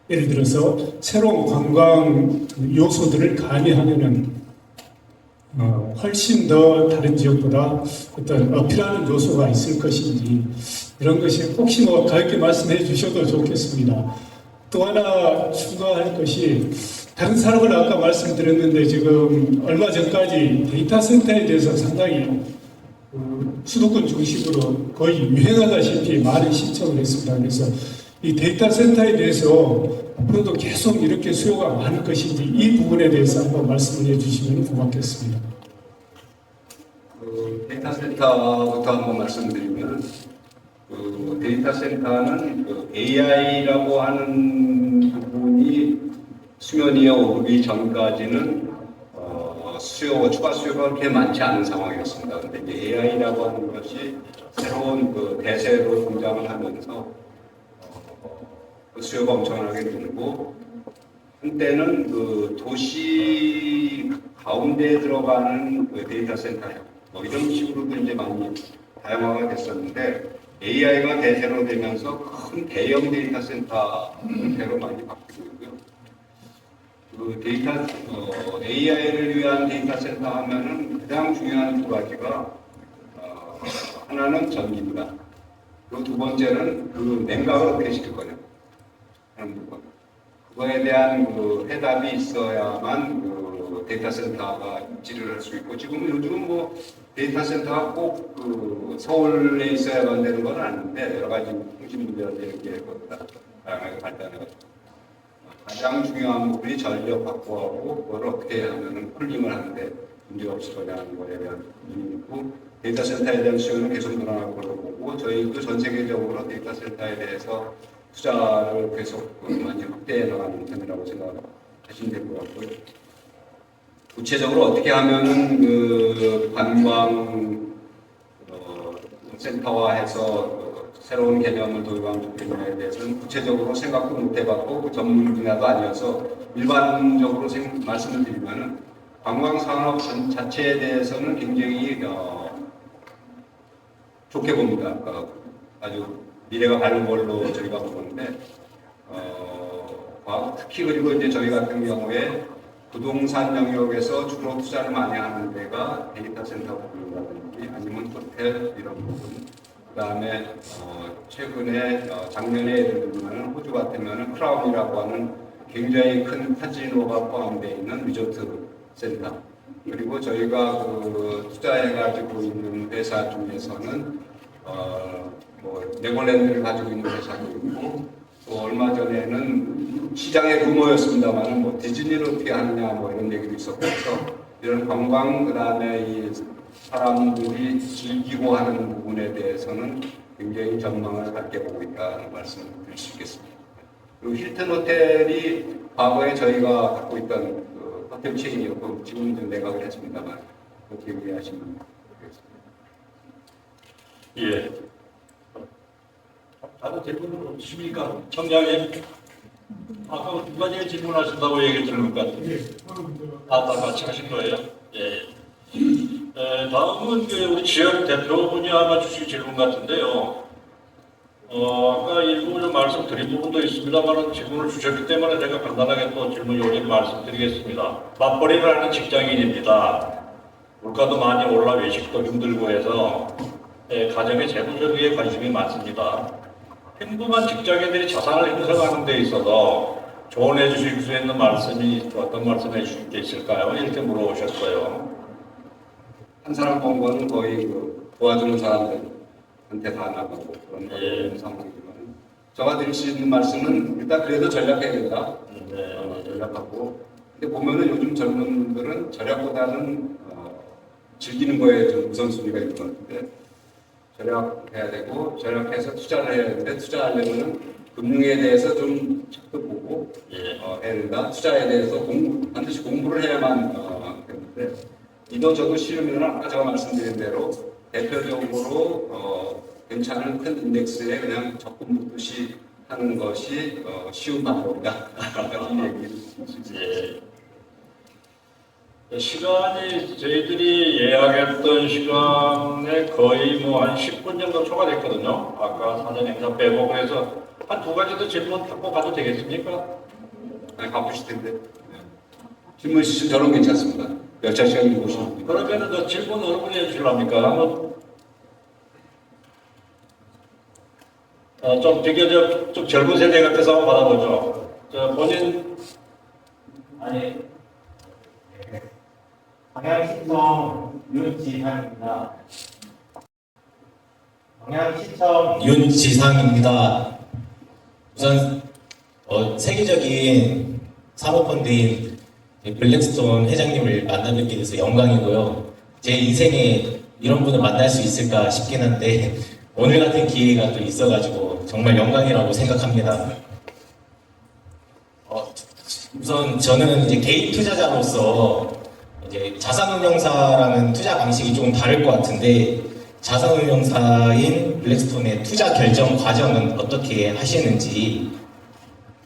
예를 들어서 새로운 관광 요소들을 가미하면은 훨씬 더 다른 지역보다 어떤 어필하는 요소가 있을 것인지, 이런 것이 혹시 가볍게 말씀해 주셔도 좋겠습니다. 또 하나 추가할 것이 다른 산업을 아까 말씀드렸는데 지금 얼마 전까지 데이터 센터에 대해서 상당히 수도권 중심으로 거의 유행하다시피 많은 신청을 했습니다. 그래서 이 데이터 센터에 대해서 앞으로도 계속 이렇게 수요가 많을 것인지 이 부분에 대해서 한번 말씀을 해주시면 고맙겠습니다. 데이터 센터부터 한번 말씀드리면 데이터 센터는 AI라고 하는 부분이 수면 위에 오르기 전까지는 추가 수요가 그렇게 많지 않은 상황이었습니다. 그런데 이제 AI라고 하는 것이 새로운 대세로 등장을 하면서 수요가 엄청나게 늘고, 한때는 도시 가운데에 들어가는 데이터 센터 이런 식으로도 이제 많이 다양화가 됐었는데, AI가 대세로 되면서 큰 대형 데이터 센터 형태로 많이 바뀌고 있고요. AI를 위한 데이터 센터 하면은 가장 중요한 두 가지가 하나는 전기입니다. 그리고 두 번째는 냉각을 어떻게 시킬 거냐 하는 부분. 그거에 대한 해답이 있어야만 데이터 센터가 입지를 할 수 있고, 요즘은 뭐 데이터 센터가 꼭 서울에 있어야만 되는 건 아닌데 여러 가지 통신 문제라든지 이런 게 다양하게 발달해가지고 가장 중요한 부분이 전력 확보하고 그걸 어떻게 하면 쿨링을 하는데 문제가 없을 거냐는 거에 대한 부분이 있고, 데이터 센터에 대한 수요는 계속 늘어날 걸로 보고, 저희도 전 세계적으로 데이터 센터에 대해서 투자를 계속 많이 확대해 나가는 편이라고 생각하시면 될 것 같고요. 구체적으로 어떻게 하면은 관광 센터화해서 새로운 개념을 도입하면 좋겠냐에 대해서는 구체적으로 생각도 못 해봤고 그 전문 분야도 아니어서 일반적으로 말씀을 드리면은 관광 산업 자체에 대해서는 굉장히 좋게 봅니다. 아주 미래가 밝은 걸로 저희가 보는데, 특히 그리고 이제 저희 같은 경우에 부동산 영역에서 주로 투자를 많이 하는 데가 데이터 센터 부분이라든지 아니면 호텔 이런 부분, 그다음에 최근에 작년에 예를 들면 호주 같으면 크라운이라고 하는 굉장히 큰 카지노가 포함되어 있는 리조트 센터, 그리고 저희가 투자해가지고 있는 회사 중에서는 네덜란드를 가지고 있는 회사도 있고, 또 얼마 전에는 시장의 루머였습니다만 디즈니를 어떻게 하느냐 이런 얘기도 있었고, 이런 관광 그다음에 이 사람들이 즐기고 하는 부분에 대해서는 굉장히 전망을 밝게 보고 있다는 말씀을 드릴 수 있겠습니다. 그리고 힐튼 호텔이 과거에 저희가 갖고 있던 호텔 체인이었고 지금은 좀 매각을 했습니다만 그렇게 이해하시면 되겠습니다. 예. 다른 질문 없으십니까? 청장님, 아까 두 가지 질문하신다고 얘기 들은 것 같은데, 다 같이 하신 거예요? 예. 다음은 우리 지역 대표분이 아마 주실 질문 같은데요. 아까 일부 좀 말씀드린 부분도 있습니다만 질문을 주셨기 때문에 제가 간단하게 또 질문 요지를 말씀드리겠습니다. 맞벌이를 하는 직장인입니다. 물가도 많이 올라 외식도 힘들고 해서 가정의 재무적인 관심이 많습니다. 평범한 직장인들이 자산을 형성하는 데 있어서 조언해 주실 수 있는 말씀이 어떤 말씀해 주실 게 있을까요? 이렇게 물어보셨어요. 한 사람 본 거는 거의 도와주는 사람들한테 다 나가고 그런 상황이지만, 제가 드릴 수 있는 말씀은 일단 그래도 절약해야 된다. 절약하고, 근데 보면은 요즘 젊은 분들은 절약보다는 즐기는 거에 좀 우선순위가 있는 것 같은데, 절약해야 되고 절약해서 투자를 해야 되는데, 투자하려면은 금융에 대해서 좀 책도 보고 해야 된다. 투자에 대해서 반드시 공부를 해야만 되는데, 이도 쉬우면 아까 제가 말씀드린 대로 대표적으로 괜찮은 큰 인덱스에 그냥 적금 묻듯이 하는 것이 쉬운 방법이다. 이 얘기를 시간이 저희들이 예약했던 시간에 거의 한 10분 정도 초과됐거든요. 아까 사전 행사 빼고. 그래서 한 두 가지 더 질문 갖고 가도 되겠습니까? 아니, 바쁘실 텐데. 질문 있으시면 저는 괜찮습니다. 열차 시간 주고 싶습니다. 그러면은 그 질문 어느 분이 해주실랍니까? 한번 좀 비교적 좀 젊은 세대 같아서 한번 받아보죠. 본인 아니, 방향시청 윤지상입니다. 방향시청 윤지상입니다. 우선 세계적인 사모펀드인 블랙스톤 회장님을 만나 뵙게 돼서 영광이고요. 제 인생에 이런 분을 만날 수 있을까 싶긴 한데 오늘 같은 기회가 또 있어가지고 정말 영광이라고 생각합니다. 우선 저는 이제 개인 투자자로서 이제 자산운용사라는 투자 방식이 조금 다를 것 같은데 자산운용사인 블랙스톤의 투자 결정 과정은 어떻게 하시는지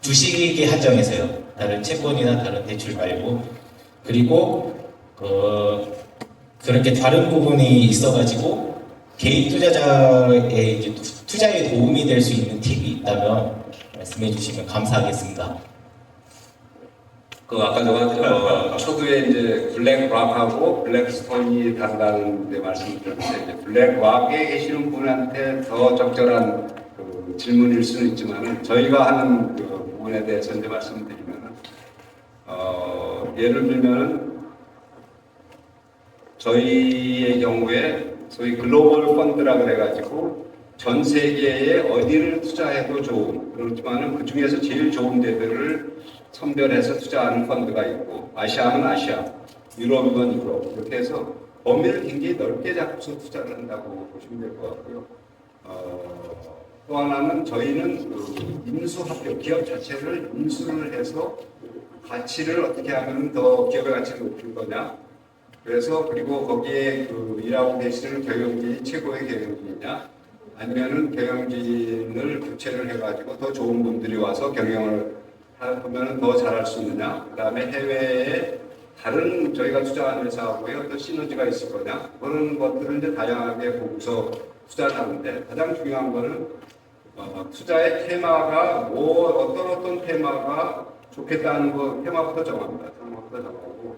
주식에 한정해서요. 다른 채권이나 다른 대출 말고 그리고 그렇게 다른 부분이 있어가지고 개인 투자자의 이제 투자에 도움이 될 수 있는 팁이 있다면 말씀해 주시면 감사하겠습니다. 아까 제가 초두에 이제 블랙락하고 블랙스톤이 다르다는 데 말씀드렸는데 이제 블랙락에 계시는 분한테 더 적절한 질문일 수는 있지만은 저희가 하는 그 부분에 대해서 이제 말씀드리면은 예를 들면은 저희의 경우에 소위 글로벌 펀드라 그래가지고 전 세계에 어디를 투자해도 좋은 그렇지만은 그 중에서 제일 좋은 데들을 선별해서 투자하는 펀드가 있고 아시아는 아시아, 유럽이건 유럽 이렇게 해서 범위를 굉장히 넓게 잡고서 투자를 한다고 보시면 될 것 같고요. 또 하나는 저희는 인수합병, 기업 자체를 인수를 해서 가치를 어떻게 하면 더 기업의 가치를 높일 거냐. 그래서 그리고 거기에 일하고 계시는 경영진이 최고의 경영진이냐 아니면은 경영진을 교체를 해가지고 더 좋은 분들이 와서 경영을 하면 더 잘할 수 있느냐. 그 다음에 해외에 다른 저희가 투자하는 회사하고의 어떤 시너지가 있을 거냐. 그런 것들을 이제 다양하게 보고서 투자를 하는데 가장 중요한 거는 투자의 테마가 어떤 테마가 좋겠다는 거 테마부터 정합니다. 테마부터 정하고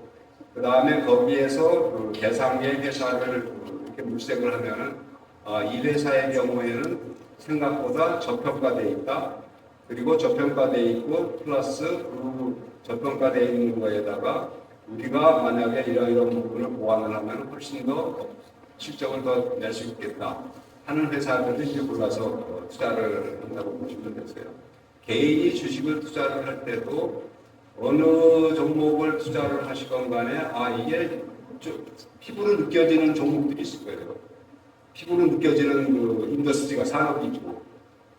그 다음에 거기에서 대상의 회사를 이렇게 물색을 하면은 이 회사의 경우에는 생각보다 저평가되어 있다. 그리고 저평가되어 있고 플러스 저평가되어 있는 거에다가 우리가 만약에 이런 부분을 보완을 하면 훨씬 더 실적을 더 낼 수 있겠다 하는 회사들을 이제 골라서 투자를 한다고 보시면 되세요. 개인이 주식을 투자를 할 때도 어느 종목을 투자를 하시건 간에 이게 피부로 느껴지는 종목들이 있을 거예요. 피부로 느껴지는 인더스트리가 산업이 있고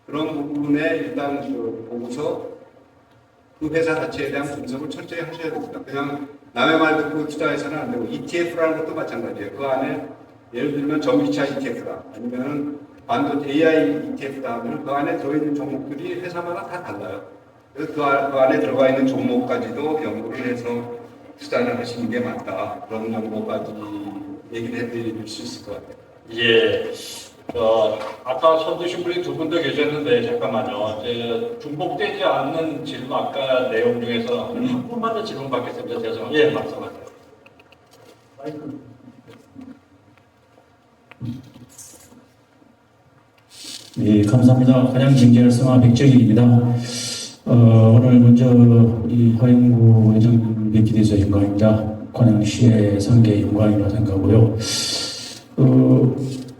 그런 부분에 일단 보고서 그 회사 자체에 대한 분석을 철저히 하셔야 됩니다. 그냥 남의 말 듣고 투자해서는 안 되고 ETF라는 것도 마찬가지예요. 그 안에 예를 들면 전기차 ETF다 아니면 반도체 AI ETF다 하면 그 안에 들어있는 종목들이 회사마다 다 달라요. 그래서 그 안에 들어가 있는 종목까지도 연구를 해서 투자를 하시는 게 맞다. 그런 정도까지 얘기를 해드릴 수 있을 것 같아요. 예. 아까 손 드신 분이 두 분 더 계셨는데 잠깐만요. 중복되지 않는 질문 아까 내용 중에서 한 분만 더 질문 받겠습니다. 죄송합니다. 예, 말씀하세요. 예, 감사합니다. 가장 경제활성화 백정일입니다. 오늘 먼저 이 하영구 회장님 뵙게 돼서 영광입니다. 관양시의 상계 영광이라 생각하고요.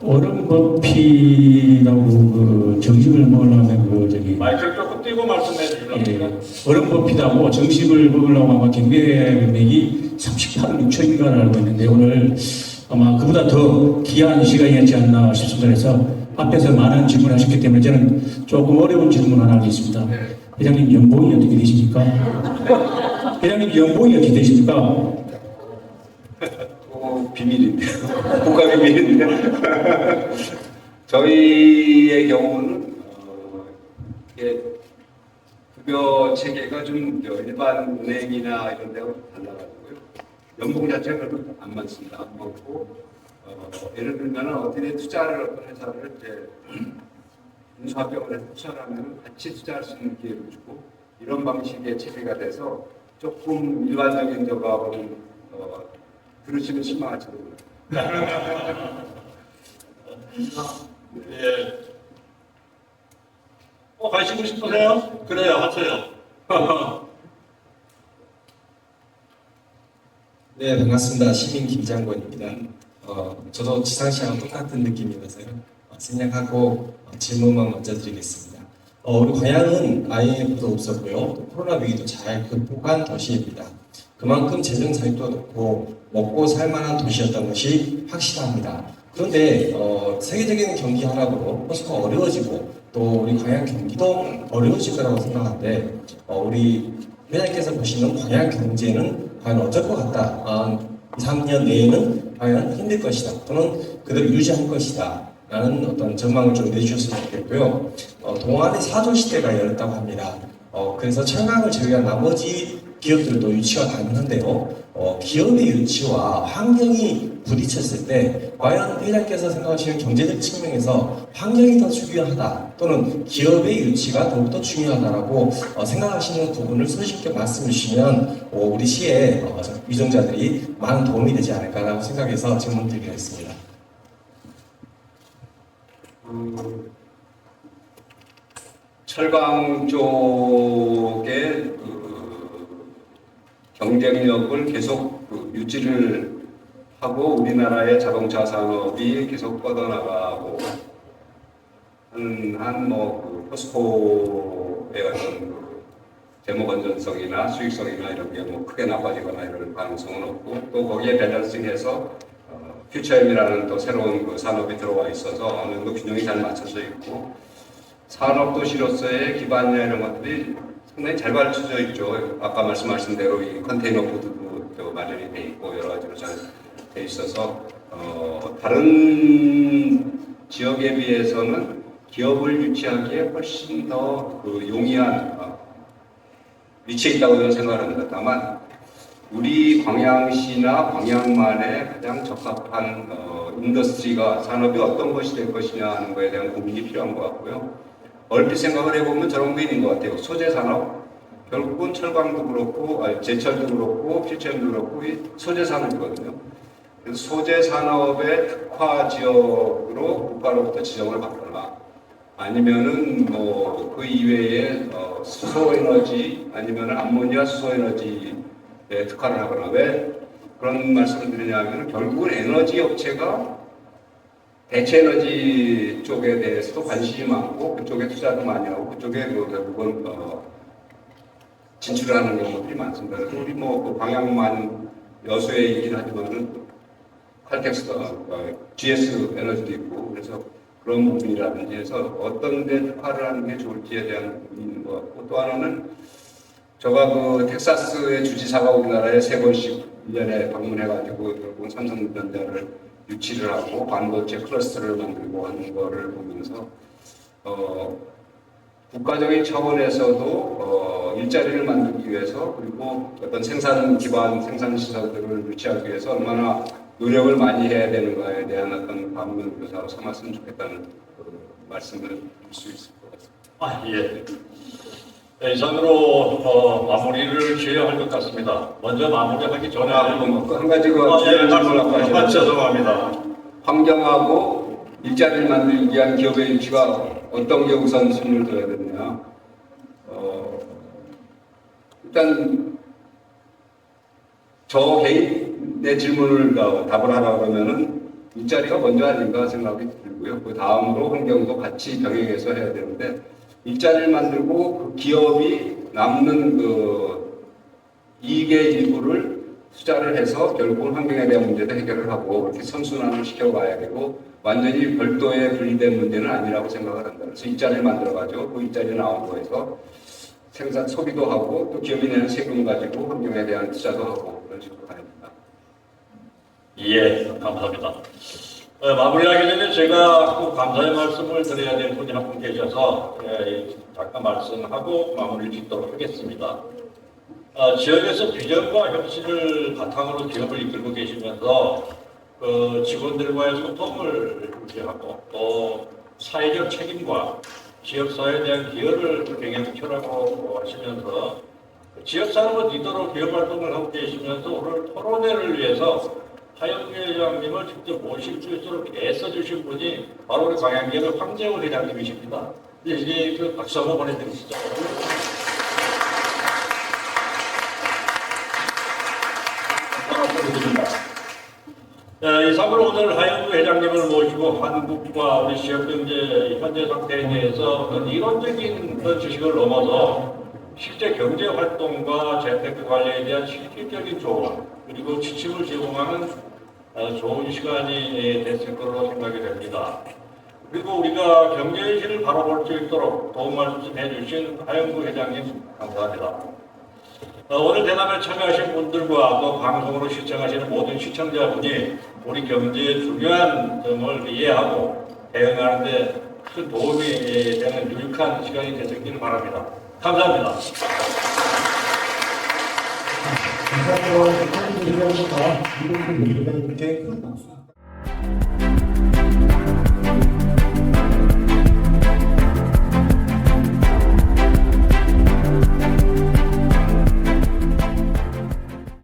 얼음 버피라고 정식을 먹으려면 마이크를 조금 띄고 말씀해 주시면 얼음 버피라고 정식을 먹으려고 아마 경매 금액이 38억 6천인가를 알고 있는데 오늘 아마 그보다 더 귀한 시간이었지 않나 싶습니다. 그래서 앞에서 많은 질문을 하셨기 때문에 저는 조금 어려운 질문 하나 하겠습니다. 회장님 연봉이 어떻게 되십니까? 회장님 연봉이 어떻게 되십니까? 비밀인데 국가 비밀인데 저희의 경우는 이게 급여 체계가 좀 일반 은행이나 이런 데하고 좀 달라가지고요. 연봉 자체가 그래도 안 많습니다. 안 많고 예를 들면 어떻게 투자를 어떤 회사를 이제 인수합병을 해서 투자를 하면 같이 투자할 수 있는 기회를 주고 이런 방식의 체계가 돼서 조금 일반적인 저거하고는 들으시면 실망하시는 거예요. 예. 가시고 싶으세요? 그래요, 하세요. 네, 반갑습니다. 시민 김장권입니다. 저도 지상시하고 똑같은 느낌이라서요. 생략하고 질문만 먼저 드리겠습니다. 우리 광양은 IMF도 없었고요. 또 코로나 위기도 잘 극복한 도시입니다. 그만큼 재정 사입도 높고 먹고 살만한 도시였던 것이 확실합니다. 그런데 세계적인 경기 하락으로 포스코가 어려워지고 또 우리 광양 경기도 어려워질 거라고 생각하는데 우리 회장께서 보시는 광양 경제는 과연 어쩔 것 같다. 2, 3년 내에는 과연 힘들 것이다. 또는 그대로 유지할 것이다. 라는 어떤 전망을 좀 내주셨으면 좋겠고요. 동안의 4조 시대가 열렸다고 합니다. 그래서 철강을 제외한 나머지 기업들도 유치가 가능한데요. 기업의 유치와 환경이 부딪혔을 때 과연 회장께서 생각하시는 경제적 측면에서 환경이 더 중요하다 또는 기업의 유치가 더욱더 중요하다라고 생각하시는 부분을 손쉽게 말씀해 주시면 우리 시의 위정자들이 많은 도움이 되지 않을까라고 생각해서 질문 드리겠습니다. 철강 쪽의 경쟁력을 계속 유지를 하고 우리나라의 자동차 산업이 계속 뻗어나가고 포스코의 어떤 재무 건전성이나 수익성이나 이런 게 크게 나빠지거나 이럴 가능성은 없고 또 거기에 밸런싱해서 퓨처엠이라는 또 새로운 산업이 들어와 있어서 어느 정도 균형이 잘 맞춰져 있고 산업도시로서의 기반이나 이런 것들이 상당히 잘 갖춰져 있죠. 아까 말씀하신 대로 이 컨테이너 보드도 마련이 돼 있고 여러 가지로 잘 돼 있어서 다른 지역에 비해서는 기업을 유치하기에 훨씬 더 용이한 위치에 있다고 저는 생각합니다. 다만 우리 광양시나 광양만의 가장 적합한 인더스트리가 산업이 어떤 것이 될 것이냐 하는 것에 대한 고민이 필요한 것 같고요. 얼핏 생각을 해보면 저런 게 있는 것 같아요. 소재 산업, 결국은 철강도 그렇고, 제철도 그렇고, 퓨처엠도 그렇고, 이 소재 산업이거든요. 그래서 소재 산업의 특화 지역으로 국가로부터 지정을 받거나, 아니면은 그 이외에 수소 에너지, 아니면은 암모니아 수소 에너지에 특화를 하거나, 왜 그런 말씀을 드리냐면 결국은 에너지 업체가 대체 에너지 쪽에 대해서도 관심이 많고 그쪽에 투자도 많이 하고 그쪽에 결국은 진출을 하는 경우들이 많습니다. 그래서 우리 그 광양만 여수에 있긴 하지만은 칼텍스가 GS 에너지도 있고 그래서 그런 부분이라든지 해서 어떤 데 특화를 하는 게 좋을지에 대한 부분이 있는 것 같고 또 하나는 제가 텍사스의 주지사가 우리나라에 3번씩 1년에 방문해가지고 결국은 삼성전자를 유치를 하고 반도체 클러스터를 만들고 하는 거를 보면서 국가적인 차원에서도 일자리를 만들기 위해서 그리고 어떤 생산 기반 생산 시설들을 유치하기 위해서 얼마나 노력을 많이 해야 되는가에 대한 어떤 반면 교사로 삼았으면 좋겠다는 말씀을 드릴 수 있을 것 같습니다. 예. 이상으로 마무리를 지어야 할 것 같습니다. 먼저 마무리하기 전에 한 가지가 죄송합니다. 환경하고 일자리를 만들기 위한 기업의 유치가 어떤 게 우선순위를 둬야 되느냐. 일단 저 개인의 질문을 답을 하라고 하면은 일자리가 먼저 아닌가 생각이 들고요. 그 다음으로 환경도 같이 병행해서 해야 되는데 일자리를 만들고 그 기업이 남는 이익의 일부를 투자를 해서 결국은 환경에 대한 문제도 해결을 하고 그렇게 선순환을 시켜봐야 되고 완전히 별도의 분리된 문제는 아니라고 생각을 한다. 그래서 일자리를 만들어가지고 그 일자리 나온 거에서 생산 소비도 하고 또 기업이 내는 세금 가지고 환경에 대한 투자도 하고 그런 식으로 가야 된다. 예, 감사합니다. 마무리하기 전에 제가 꼭 감사의 말씀을 드려야 될 분이 한 분 계셔서 잠깐 말씀하고 마무리를 짓도록 하겠습니다. 지역에서 비전과 혁신을 바탕으로 기업을 이끌고 계시면서 직원들과의 소통을 유지하고 또 사회적 책임과 지역사회에 대한 기여를 경영처라고 하시면서 지역산업의 리더로 기업 활동을 하고 계시면서 오늘 토론회를 위해서 하영규 회장님을 직접 모실 수 있도록 애써주신 분이 바로 우리 광양기업의 황재원 회장님이십니다. 이제 박수 한번 보내드리시죠. 부탁드립니다. 이상으로 오늘 하영구 회장님을 모시고 한국과 우리 지역 경제 현재 상태에 대해서 이론적인 지식을 넘어서 실제 경제 활동과 재테크 관리에 대한 실질적인 조언 그리고 지침을 제공하는 좋은 시간이 됐을 것으로 생각이 됩니다. 그리고 우리가 경제실을 바라볼 수 있도록 도움 말씀해 주신 하영구 회장님 감사합니다. 오늘 대담에 참여하신 분들과 또 방송으로 시청하시는 모든 시청자분이 우리 경제의 중요한 점을 이해하고 대응하는 데 큰 도움이 되는 유익한 시간이 되셨기를 바랍니다. 감사합니다. 감사합니다. 이렇게 큰 박수.